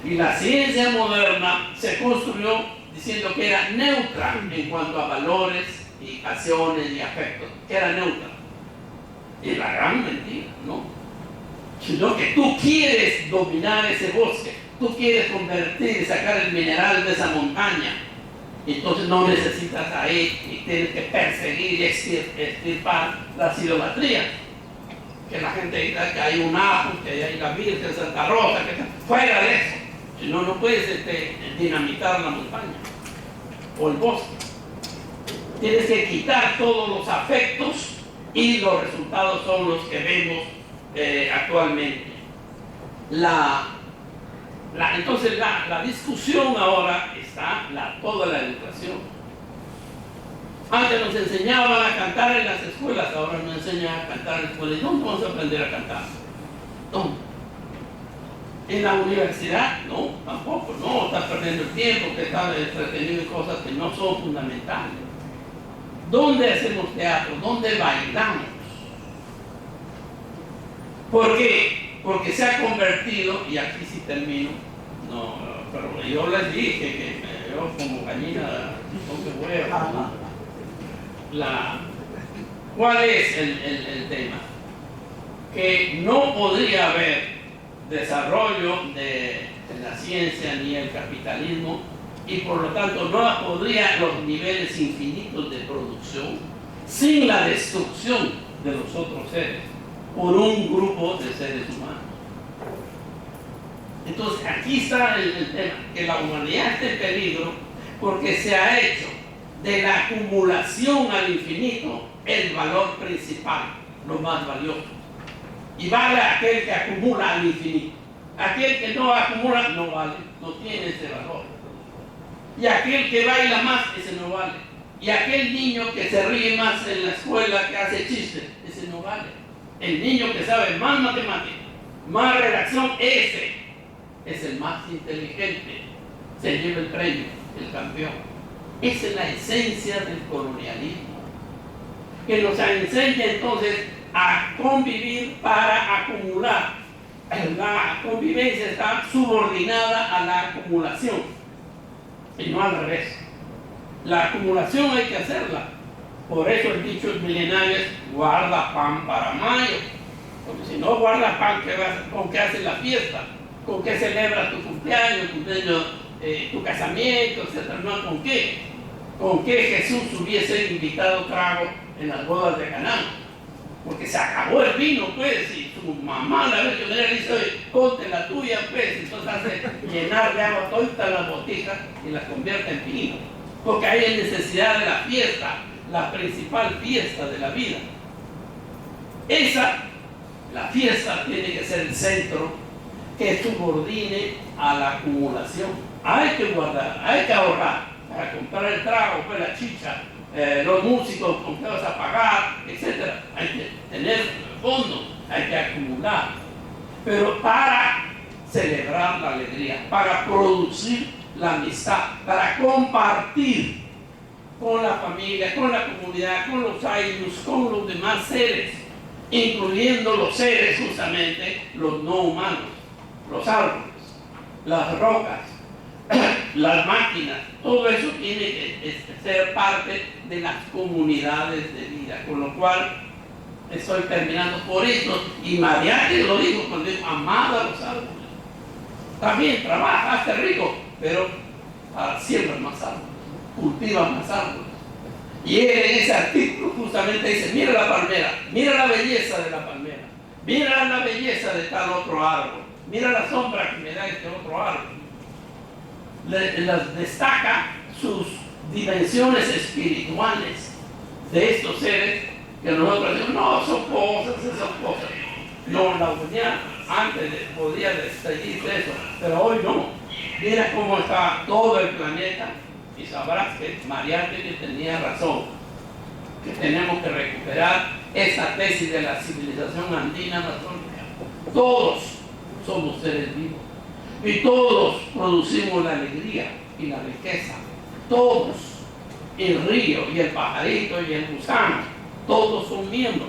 G: Y la ciencia moderna se construyó diciendo que era neutra en cuanto a valores y pasiones y afectos, que era neutra. Y la gran mentira, ¿no? Sino que tú quieres dominar ese bosque, tú quieres convertir y sacar el mineral de esa montaña. Entonces no necesitas ahí y tienes que perseguir y extirpar las idolatrías. Que la gente diga que hay un ajo, que hay la Virgen Santa Rosa, que fuera de eso. Si no, no puedes dinamitar la montaña o el bosque. Tienes que quitar todos los afectos y los resultados son los que vemos actualmente. Entonces la discusión ahora está toda la educación. Antes nos enseñaban a cantar en las escuelas, ahora nos enseñan a cantar en las escuelas. ¿Dónde vamos a aprender a cantar? ¿Dónde? En la universidad, no, tampoco, no, está perdiendo el tiempo, que está entretenido en cosas que no son fundamentales. ¿Dónde hacemos teatro? ¿Dónde bailamos? ¿Por qué? Porque se ha convertido, y aquí sí termino, no, pero yo les dije que yo como gallina no me huevo, ¿no? ¿Cuál es el tema? Que no podría haber desarrollo de la ciencia ni el capitalismo, y por lo tanto no podría los niveles infinitos de producción sin la destrucción de los otros seres por un grupo de seres humanos. Entonces aquí está el tema, que la humanidad está en peligro porque se ha hecho de la acumulación al infinito el valor principal, lo más valioso. Y vale aquel que acumula al infinito. Aquel que no acumula no vale, no tiene ese valor. Y aquel que baila más, ese no vale. Y aquel niño que se ríe más en la escuela, que hace chistes, ese no vale. El niño que sabe más matemática, más redacción, ese es el más inteligente. Se lleva el premio, el campeón. Esa es la esencia del colonialismo, que nos enseña entonces a convivir para acumular. La convivencia está subordinada a la acumulación y no al revés. La acumulación hay que hacerla. Por eso el dicho milenario es guarda pan para mayo, porque si no guarda pan, ¿con qué haces la fiesta? ¿Con qué celebras tu cumpleaños, tu casamiento, etcétera? No, ¿con qué? ¿Con qué Jesús hubiese invitado trago en las bodas de Canaán? Porque se acabó el vino, pues, y tu mamá la vez que me dice, oye, ponte la tuya, pues, entonces hace llenar de agua todas las botijas y las convierte en vino. Porque hay necesidad de la fiesta, la principal fiesta de la vida. La fiesta tiene que ser el centro que subordine a la acumulación. Hay que guardar, hay que ahorrar para comprar el trago, pues la chicha, los músicos con qué vas a pagar, etc. Hay que tener fondos, hay que acumular, pero para celebrar la alegría, para producir la amistad, para compartir con la familia, con la comunidad, con los años, con los demás seres, incluyendo los seres justamente, los no humanos, los árboles, las rocas, las máquinas. Todo eso tiene que ser parte de las comunidades de vida, con lo cual estoy terminando por eso. Y Mariátegui lo dijo cuando dijo, amad a los árboles. También trabaja, hazte rico, pero siembra más árboles, cultiva más árboles. Y él en ese artículo justamente dice, mira la palmera, mira la belleza de la palmera, mira la belleza de tal otro árbol, mira la sombra que me da este otro árbol. Les destaca sus dimensiones espirituales de estos seres que nosotros decimos, no, son cosas, esas cosas. No, la humanidad antes podía distinguir eso, pero hoy no. Mira cómo está todo el planeta y sabrás que Mariátegui tenía razón, que tenemos que recuperar esa tesis de la civilización andina amazónica. Todos somos seres vivos y todos producimos la alegría y la riqueza. Todos, el río y el pajarito y el gusano, todos son miembros.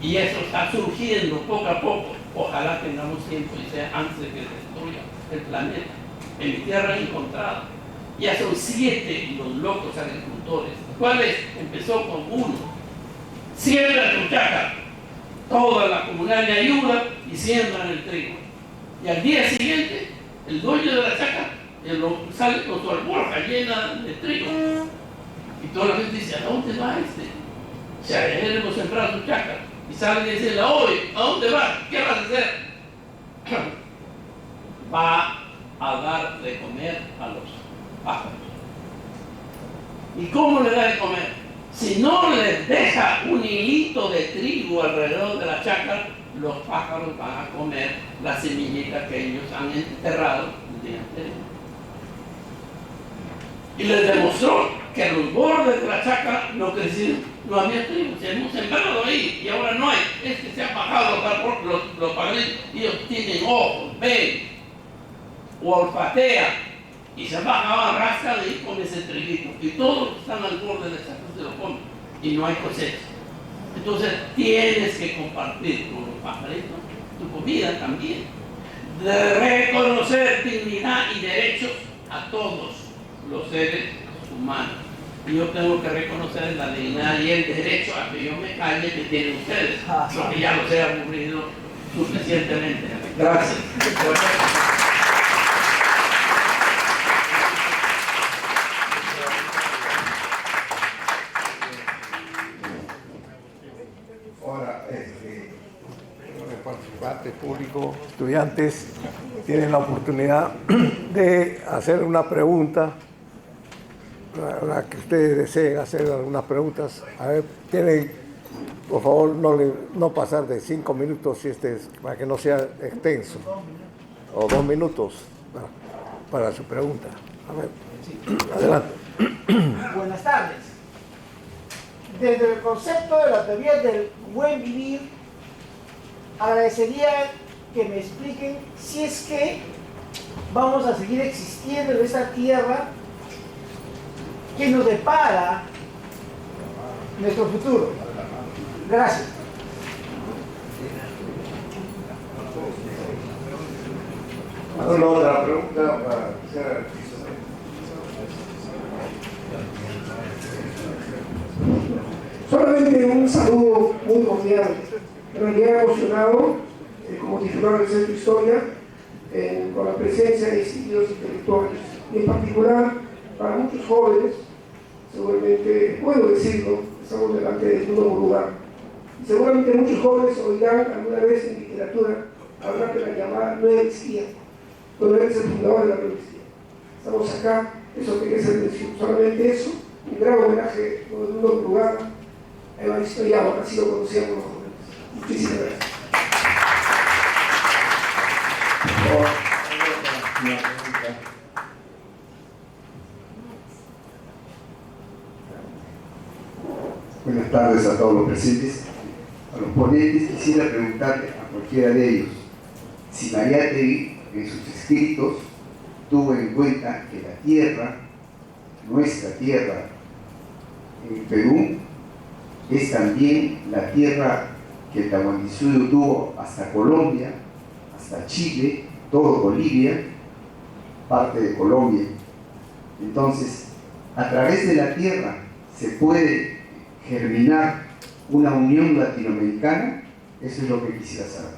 G: Y eso está surgiendo poco a poco. Ojalá tengamos tiempo y sea antes de que destruya el planeta. En mi tierra he encontrado. Ya son 7 los locos agricultores. ¿Cuáles? Empezó con 1. Siembra tu chácara. Toda la comunidad le ayuda y siembran el trigo. Y al día siguiente, el dueño de la chácara sale con su alforja llena de trigo. Y toda la gente dice, ¿a dónde va este? Si ayer hemos sembrado su chácara. Y sale y dice, hoy, ¿a dónde vas? ¿Qué vas a hacer? Va a dar de comer a los pájaros. ¿Y cómo le da de comer? Si no les deja un hilito de trigo alrededor de la chácara, los pájaros van a comer la semillita que ellos han enterrado el día anterior. Y les demostró que los bordes de la chacra no crecieron, no había trigo, se hemos sembrado ahí y ahora no hay. Es que se han bajado los pagalitos, ellos tienen ojos, ven, o olfatean, y se bajaban, rascan y comen ese triguito. Y todos los que están al borde de la chacra se lo comen, y no hay cosecha. Entonces tienes que compartir con los pajaritos tu comida también. De reconocer dignidad y derechos a todos los seres humanos. Y yo tengo que reconocer la dignidad y el derecho a que yo me calle que tienen ustedes, porque ya los he aburrido suficientemente. Gracias.
B: Ahora, los participantes públicos, estudiantes, tienen la oportunidad de hacer una pregunta, la que ustedes deseen hacer algunas preguntas. A ver, tienen, por favor, no pasar de 5 minutos si para que no sea extenso, o 2 minutos para su pregunta. A ver, adelante.
H: Buenas tardes. Desde el concepto de la teoría del buen vivir, agradecería que me expliquen si es que vamos a seguir existiendo en esta tierra, que nos depara nuestro futuro. Gracias.
B: Una otra pregunta para hacer.
I: Solamente un saludo muy cordial. En realidad emocionado, como titular del Centro Historia, con la presencia de distinguidos intelectuales. Y en particular, para muchos jóvenes, seguramente, puedo decirlo, estamos delante de un nuevo lugar. Y seguramente muchos jóvenes oirán alguna vez en literatura hablar de la llamada Nueva Izquierda, cuando eres el fundador de la Nueva Izquierda. Estamos acá, eso quería ser mencionado. Solamente eso, un gran homenaje en un nuevo lugar a Evaristo Yávar, así lo conocíamos los jóvenes. Muchísimas gracias.
J: Buenas tardes a todos los presentes. A los ponentes quisiera preguntarle a cualquiera de ellos si Mariátegui en sus escritos tuvo en cuenta que la tierra, nuestra tierra en Perú, es también la tierra que Tahuantinsuyo tuvo hasta Colombia, hasta Chile, todo Bolivia, parte de Colombia. Entonces, a través de la tierra se puede germinar una unión latinoamericana. Eso es lo que quisiera saber.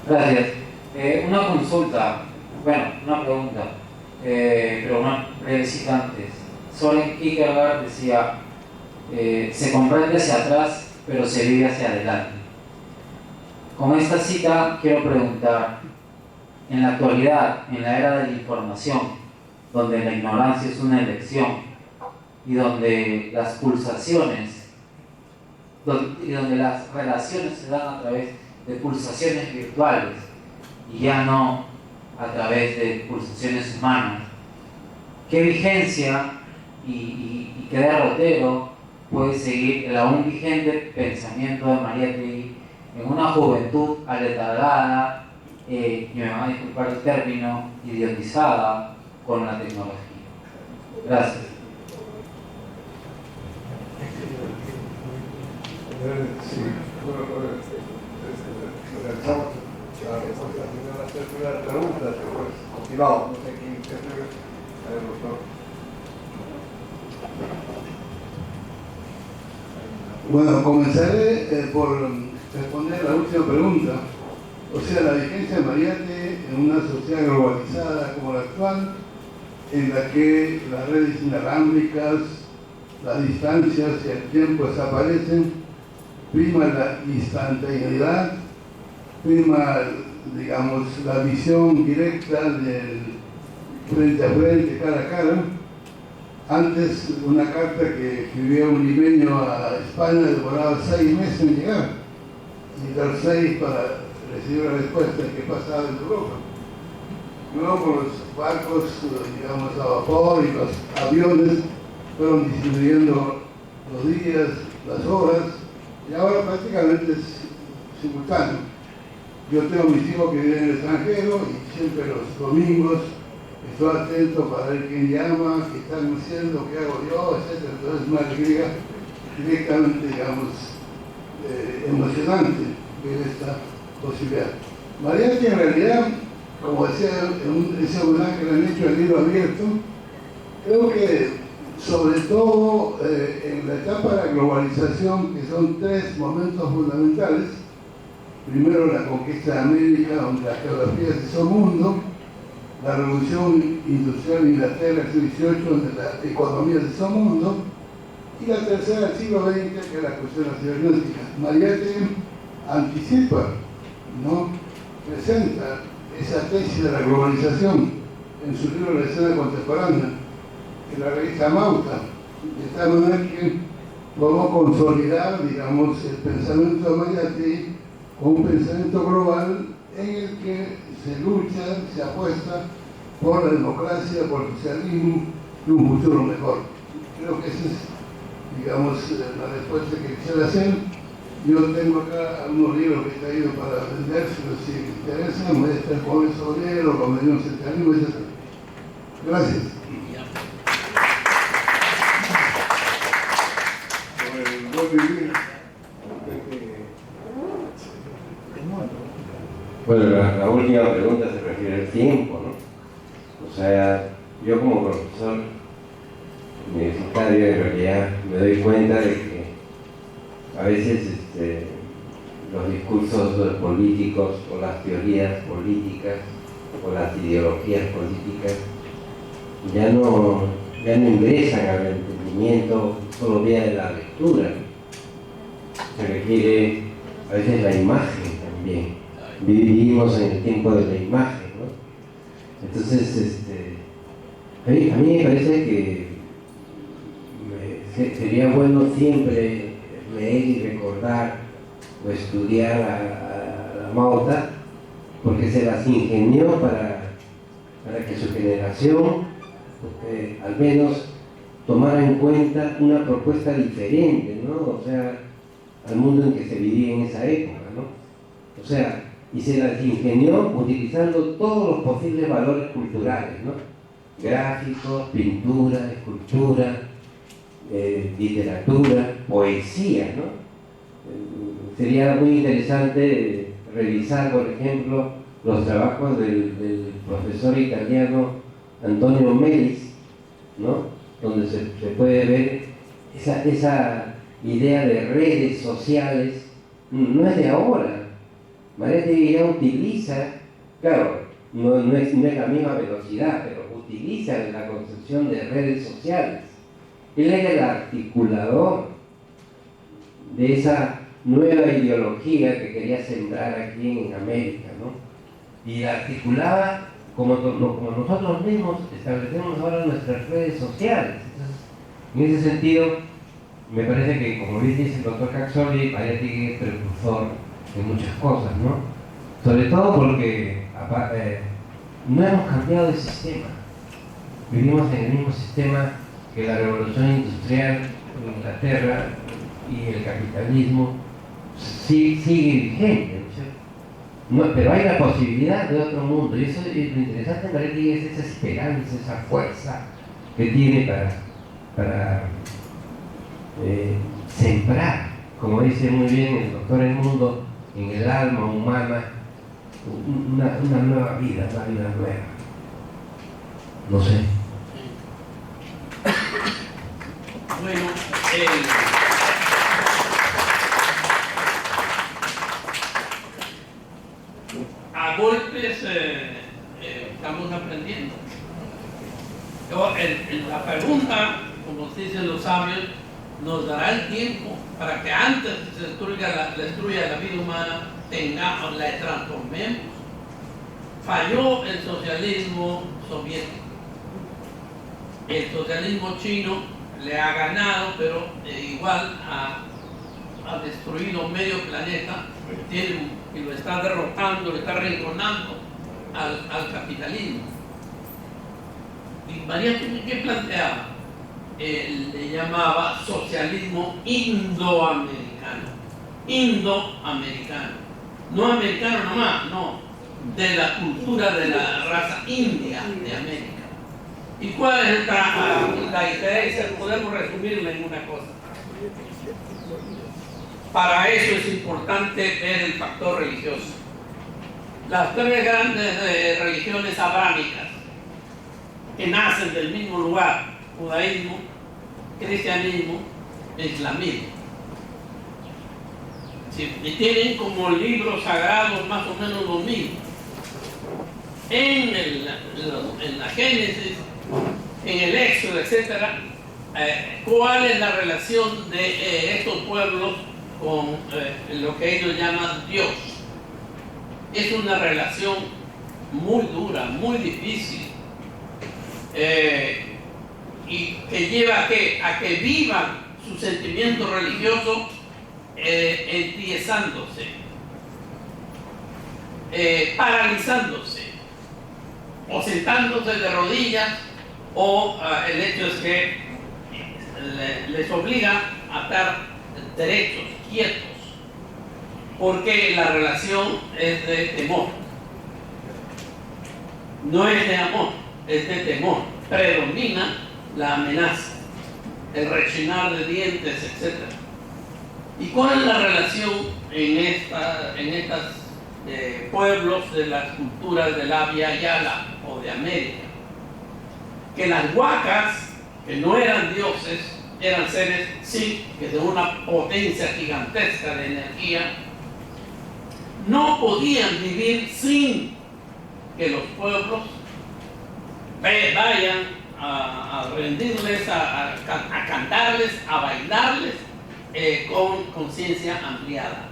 K: Gracias. Una consulta, bueno, una pregunta, pero una brevísima antes. Soren Kierkegaard decía, se comprende hacia atrás, pero se vive hacia adelante. Con esta cita quiero preguntar, en la actualidad, en la era de la información, donde la ignorancia es una elección y donde las pulsaciones, y donde las relaciones se dan a través de pulsaciones virtuales y ya no a través de pulsaciones humanas, ¿qué vigencia y qué derrotero puede seguir el aún vigente pensamiento de Mariátegui en una juventud aletargada, y me van a disculpar el término, idiotizada con la tecnología? Gracias.
B: Sí. La pregunta, después continuamos. No sé quién se atreve. A ver, doctor.
F: Bueno, comenzaré por responder la última pregunta. O sea, la vigencia de Mariátegui en una sociedad globalizada como la actual, en la que las redes inalámbricas, las distancias y el tiempo desaparecen, prima la instantaneidad, prima, digamos, la visión directa del frente a frente, cara a cara. Antes, una carta que escribía un limeño a España demoraba 6 meses en llegar, y dar 6 para recibir la respuesta de qué pasaba en Europa. Luego con los barcos, digamos, a vapor y los aviones fueron disminuyendo los días, las horas, y ahora prácticamente es simultáneo. Yo tengo mis hijos que viven en el extranjero y siempre los domingos estoy atento para ver quién llama, qué están haciendo, qué hago yo, etc. Entonces es una alegría directamente, digamos, emocionante ver esta posibilidad. Mariátegui en realidad, como decía ese homenaje que le han hecho al libro abierto, creo que sobre todo en la etapa de la globalización, que son tres momentos fundamentales. Primero la conquista de América, donde la geografía se hizo mundo, la revolución industrial en Inglaterra, el siglo XVIII, donde la economía se hizo mundo, y la tercera, el siglo XX, que es la cuestión de la cibernética. Mariátegui anticipa, ¿no? Presenta esa tesis de la globalización en su libro La escena contemporánea, en la revista Mauta, de tal manera que podemos consolidar, digamos, el pensamiento de Mariátegui con un pensamiento global en el que se lucha, se apuesta por la democracia, por el socialismo y un futuro mejor. Creo que esa es, digamos, la respuesta que quisiera hacer. Yo tengo acá algunos libros que he traído para vender, si les interesa, me voy a estar con el Soler, con el Centralismo, etc. Gracias.
E: Bueno, la última pregunta se refiere al tiempo, ¿no? O sea, yo como profesor universitario en realidad me doy cuenta de que a veces los discursos políticos o las teorías políticas o las ideologías políticas ya no ingresan al entendimiento solo vía de la lectura. Se requiere a veces la imagen también. Vivimos en el tiempo de la imagen, ¿no? Entonces, a mí me parece que sería bueno siempre leer y recordar o estudiar a la Mauta, porque se las ingenió para que su generación al menos tomara en cuenta una propuesta diferente, ¿no? O sea, al mundo en que se vivía en esa época, ¿no? O sea, y se las ingenió utilizando todos los posibles valores culturales, ¿no? Gráficos, pintura, escultura, literatura, poesía, ¿no? Sería muy interesante revisar, por ejemplo, los trabajos del profesor italiano Antonio Melis, ¿no? Donde se puede ver esa idea de redes sociales. No es de ahora. Mariátegui ya utiliza, claro, no es la misma velocidad, pero utiliza la concepción de redes sociales. Él era el articulador de esa nueva ideología que quería sembrar aquí en América, ¿no? Y la articulaba como nosotros mismos establecemos ahora nuestras redes sociales. Entonces, en ese sentido, me parece que, como bien dice el doctor Caxoli, Mariátegui es precursor de muchas cosas, ¿no? Sobre todo porque no hemos cambiado de sistema. Vivimos en el mismo sistema que la revolución industrial en Inglaterra y el capitalismo sigue vigente, ¿no? Pero hay la posibilidad de otro mundo, y eso lo interesante en Mariátegui es esa esperanza, esa fuerza que tiene para sembrar, como dice muy bien el doctor Edmundo, en el alma humana una nueva vida, una vida nueva. No sé.
G: Bueno, a golpes estamos aprendiendo. La pregunta, como dicen los sabios, nos dará el tiempo para que antes que se destruya la vida humana, la transformemos. Falló el socialismo soviético. El socialismo chino le ha ganado, pero igual ha destruido medio planeta y lo está derrotando, lo está arrinconando al capitalismo. Y Mariátegui, ¿qué planteaba? Él le llamaba socialismo indoamericano. Indoamericano. No americano nomás, no. De la cultura de la raza india de América. ¿Y cuál es la diferencia? Podemos resumirla en una cosa. Para eso es importante ver el factor religioso. Las tres grandes religiones abrámicas que nacen del mismo lugar, judaísmo, cristianismo e islamismo, y tienen como libros sagrados más o menos lo mismo. En la Génesis, en el Éxodo, etc., ¿cuál es la relación de estos pueblos con lo que ellos llaman Dios? Es una relación muy dura, muy difícil, y que lleva a que vivan su sentimiento religioso entiezándose, paralizándose, o sentándose de rodillas, o el hecho es que les obliga a estar derechos, quietos, porque la relación es de temor. No es de amor, es de temor. Predomina la amenaza, el rechinar de dientes, etc. ¿Y cuál es la relación en estos pueblos de las culturas de la Via Yala o de América? Que las huacas, que no eran dioses, eran seres, sí, que de una potencia gigantesca de energía, no podían vivir sin que los pueblos vayan a rendirles, a cantarles, a bailarles con conciencia ampliada.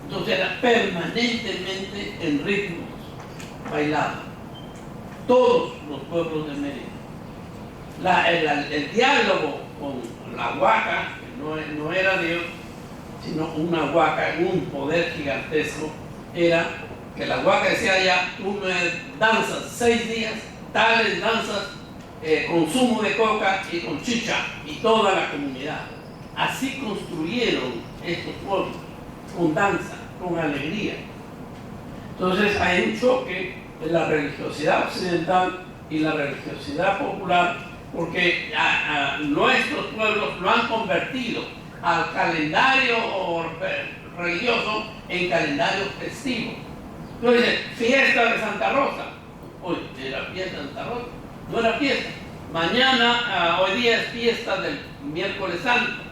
G: Entonces era permanentemente en ritmos bailados. Todos los pueblos de América. El diálogo con la huaca, que no era Dios, sino una huaca, un poder gigantesco, era que la huaca decía ya, tú me danzas 6 días, tales danzas, consumo de coca y con chicha, y toda la comunidad. Así construyeron estos pueblos, con danza, con alegría. Entonces hay un choque de la religiosidad occidental y la religiosidad popular, porque nuestros pueblos lo han convertido al calendario religioso en calendario festivo. Entonces, fiesta de Santa Rosa. Hoy era fiesta de Santa Rosa, no era fiesta. Mañana, hoy día es fiesta del miércoles santo.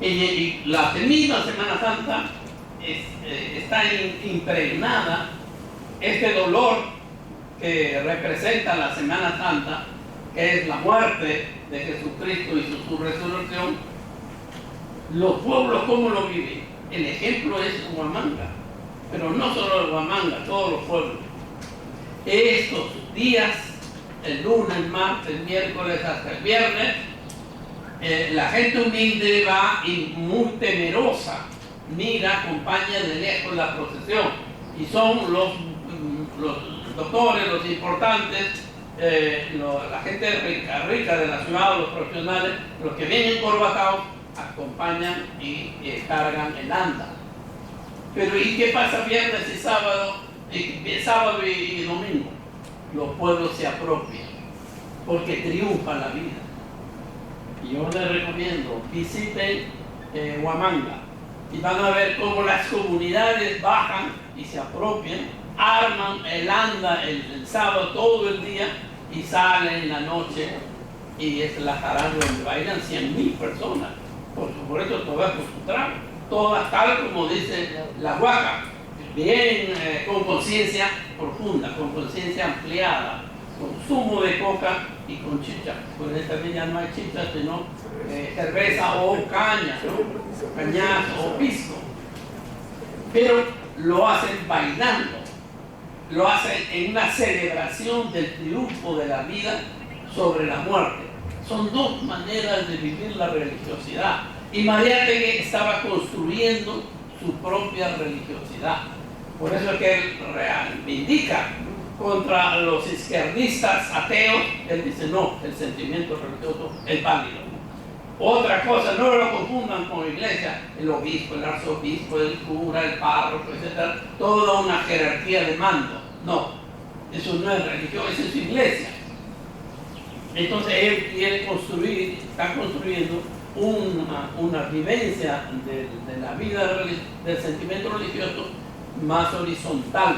G: Y la misma Semana Santa está impregnada, este dolor que representa la Semana Santa, que es la muerte de Jesucristo y su resurrección. Los pueblos, ¿cómo lo viven? El ejemplo es Huamanga, pero no solo Huamanga, todos los pueblos. Estos días, el lunes, martes, miércoles hasta el viernes, la gente humilde va y muy temerosa, mira, acompaña de lejos la procesión, y son los doctores, los importantes, la gente rica de la ciudad, los profesionales, los que vienen corbatados, acompañan y cargan el anda. Pero ¿y qué pasa viernes y sábado? Y domingo. Los pueblos se apropian, porque triunfa la vida. Y yo les recomiendo, visiten Huamanga y van a ver cómo las comunidades bajan y se apropian, arman el anda el sábado todo el día y salen en la noche, y es la jarana donde bailan 100.000 personas. Por eso todas acostumbradas, todas tal como dice la huaca, bien con conciencia profunda, con conciencia ampliada, consumo de coca y con chicha. Pues en esta villa no hay chicha, sino cerveza o caña, ¿no? Cañazo o pisco. Pero lo hacen bailando, lo hacen en una celebración del triunfo de la vida sobre la muerte. Son dos maneras de vivir la religiosidad. Y Mariátegui estaba construyendo su propia religiosidad. Por eso es que él reivindica contra los izquierdistas ateos. Él dice, no, el sentimiento religioso es válido. Otra cosa, no lo confundan con iglesia, el obispo, el arzobispo, el cura, el párroco, etc. Toda una jerarquía de mando. No, eso no es religión, eso es iglesia. Entonces él quiere construir, está construyendo una vivencia de la vida del sentimiento religioso más horizontal.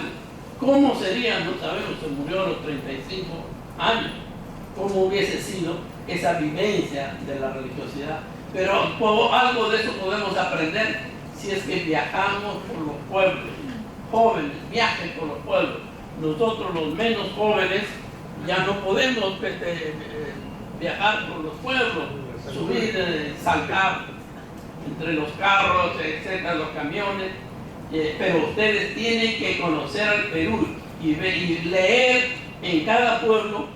G: ¿Cómo sería? No sabemos, se murió a los 35 años. ¿Cómo hubiese sido esa vivencia de la religiosidad? Pero algo de eso podemos aprender si es que viajamos por los pueblos. Jóvenes, viajen por los pueblos. Nosotros los menos jóvenes ya no podemos viajar por los pueblos, subir, saltar entre los carros, etcétera, los camiones, pero ustedes tienen que conocer al Perú y leer en cada pueblo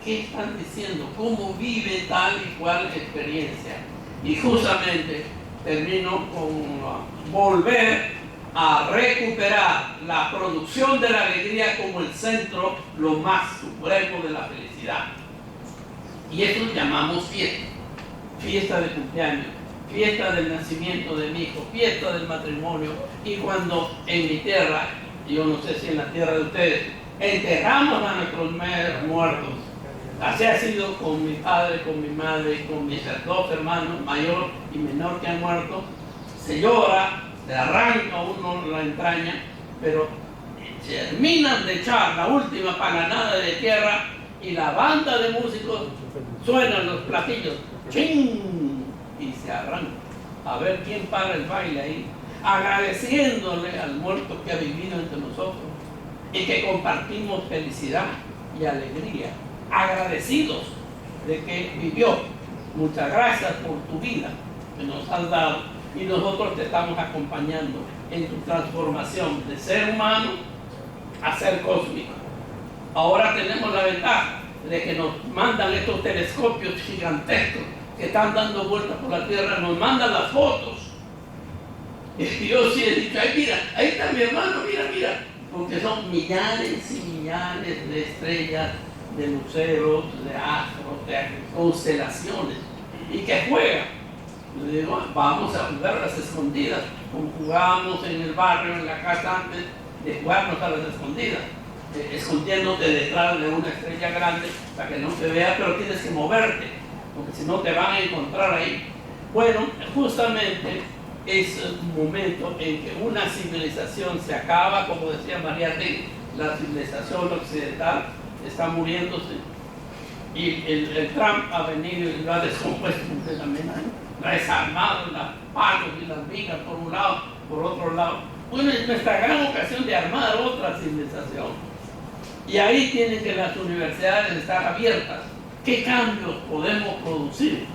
G: qué están diciendo, cómo vive tal y cual experiencia. Y justamente termino con volver a recuperar la producción de la alegría como el centro, lo más supremo de la felicidad. Y eso llamamos fiesta. Fiesta de cumpleaños, fiesta del nacimiento de mi hijo, fiesta del matrimonio. Y cuando en mi tierra, yo no sé si en la tierra de ustedes, enterramos a nuestros muertos. Así ha sido con mi padre, con mi madre, con mis dos hermanos, mayor y menor, que han muerto. Se llora, se arranca uno la entraña, pero terminan de echar la última palanada de tierra y la banda de músicos suenan los platillos, ¡ching! Y se arranca. A ver quién para el baile ahí, agradeciéndole al muerto que ha vivido entre nosotros y que compartimos felicidad y alegría, agradecidos de que vivió. Muchas gracias por tu vida que nos has dado. Y nosotros te estamos acompañando en tu transformación de ser humano a ser cósmico. Ahora tenemos la ventaja de que nos mandan estos telescopios gigantescos que están dando vueltas por la Tierra, nos mandan las fotos. Y yo sí he dicho, ay, mira, ahí está mi hermano, mira, mira, porque son millares y millares de estrellas, de luceros, de astros, de constelaciones, y que juegan. Le digo, vamos a jugar a las escondidas, como jugábamos en el barrio, en la casa antes de jugarnos a las escondidas, escondiéndote detrás de una estrella grande para que no te vea, pero tienes que moverte, porque si no te van a encontrar ahí. Bueno, justamente es un momento en que una civilización se acaba, como decía Mariátegui, la civilización occidental está muriéndose, y el Trump ha venido y lo ha descompuesto completamente. La ha desarmado, los palos y las vigas por un lado, por otro lado. Bueno, es nuestra gran ocasión de armar otra civilización. Y ahí tienen que las universidades estar abiertas. ¿Qué cambios podemos producir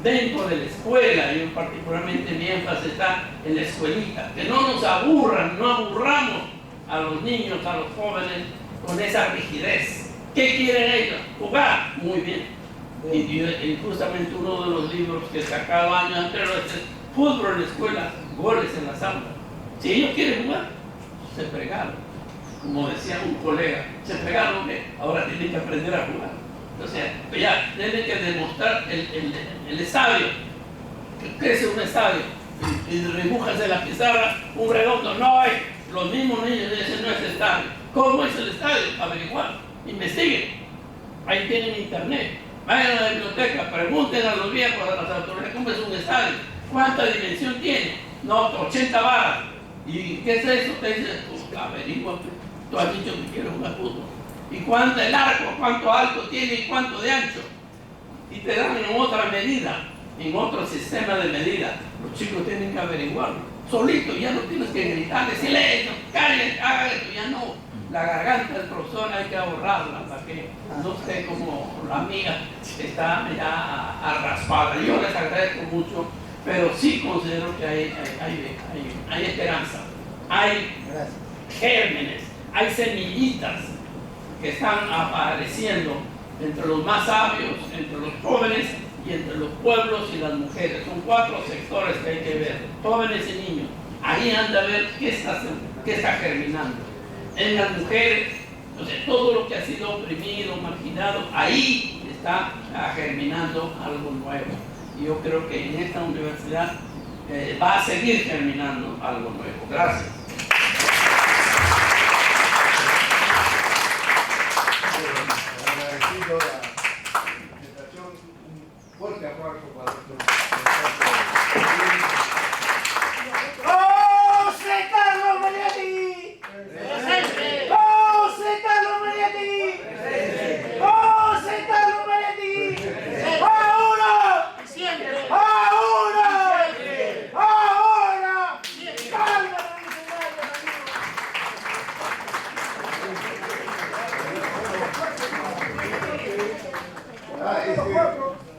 G: dentro de la escuela? Y particularmente mi énfasis está en la escuelita. Que no nos aburran, no aburramos a los niños, a los jóvenes con esa rigidez. ¿Qué quieren ellos? Jugar. Muy bien. Y justamente uno de los libros que sacaba años anteriores es Fútbol en la escuela, goles en las aulas. Si ellos quieren jugar, se fregaron. Como decía un colega, se fregaron que ahora tienen que aprender a jugar. O sea, ya tienen que demostrar el estadio. ¿Qué es un estadio? Y dibujas en la pizarra un redondo. No hay. Los mismos niños dicen, no es estadio. ¿Cómo es el estadio? Averiguar. Investiguen. Ahí tienen internet. Vayan a la biblioteca, pregunten a los viejos, a las autoridades, ¿cómo es un estadio? ¿Cuánta dimensión tiene? No, 80 varas. ¿Y qué es eso? Te dices, averigua, tú has dicho que quieres jugar fútbol. ¿Y cuánto el arco? ¿Cuánto alto tiene y cuánto de ancho? Y te dan en otra medida, en otro sistema de medida. Los chicos tienen que averiguarlo. Solito, ya no tienes que gritarle, silencio, cállense, haga esto, ya no. La garganta del profesor hay que ahorrarla para que no esté como la mía, que está ya raspada. Yo les agradezco mucho, pero sí considero que hay esperanza, hay gérmenes, hay semillitas que están apareciendo entre los más sabios, entre los jóvenes y entre los pueblos y las mujeres. Son 4 sectores que hay que ver, jóvenes y niños. Ahí han de ver qué está germinando. En las mujeres, o sea, todo lo que ha sido oprimido, marginado, ahí está germinando algo nuevo. Y yo creo que en esta universidad va a seguir germinando algo nuevo. Gracias.
F: Agradecido la presentación, un fuerte aplauso para nuestro
H: ¡José Carlos Mariátegui! ¡Presente! ¡José Carlos Mariátegui! ¡Presente! ¡José Carlos Mariátegui! ¡Presente! ¡Ahora! ¡Siempre! ¡Ahora! ¡Siempre! ¡Ahora! ¡Siempre! ¡Cálmate,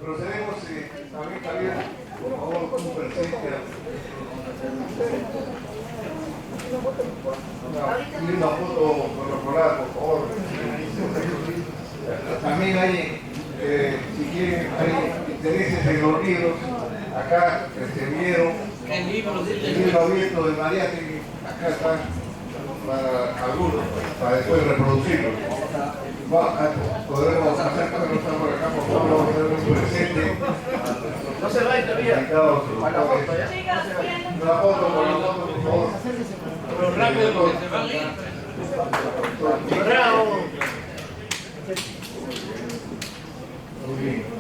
F: procedemos también, Javier, por favor, un presente. Una foto corporal, por favor. También hay, si quieren, hay intereses en los libros. Acá vieron el libro abierto de Mariátegui. Acá está para algunos, para después reproducirlo. Podremos hacer cuando no estamos por acá, por favor, vamos a hacer un presente.
H: No se va todavía.
F: A la foto, ¿ya? Una foto, por favor.
G: Pero rápido porque se van a ir.
H: Bravo.
F: Muy bien.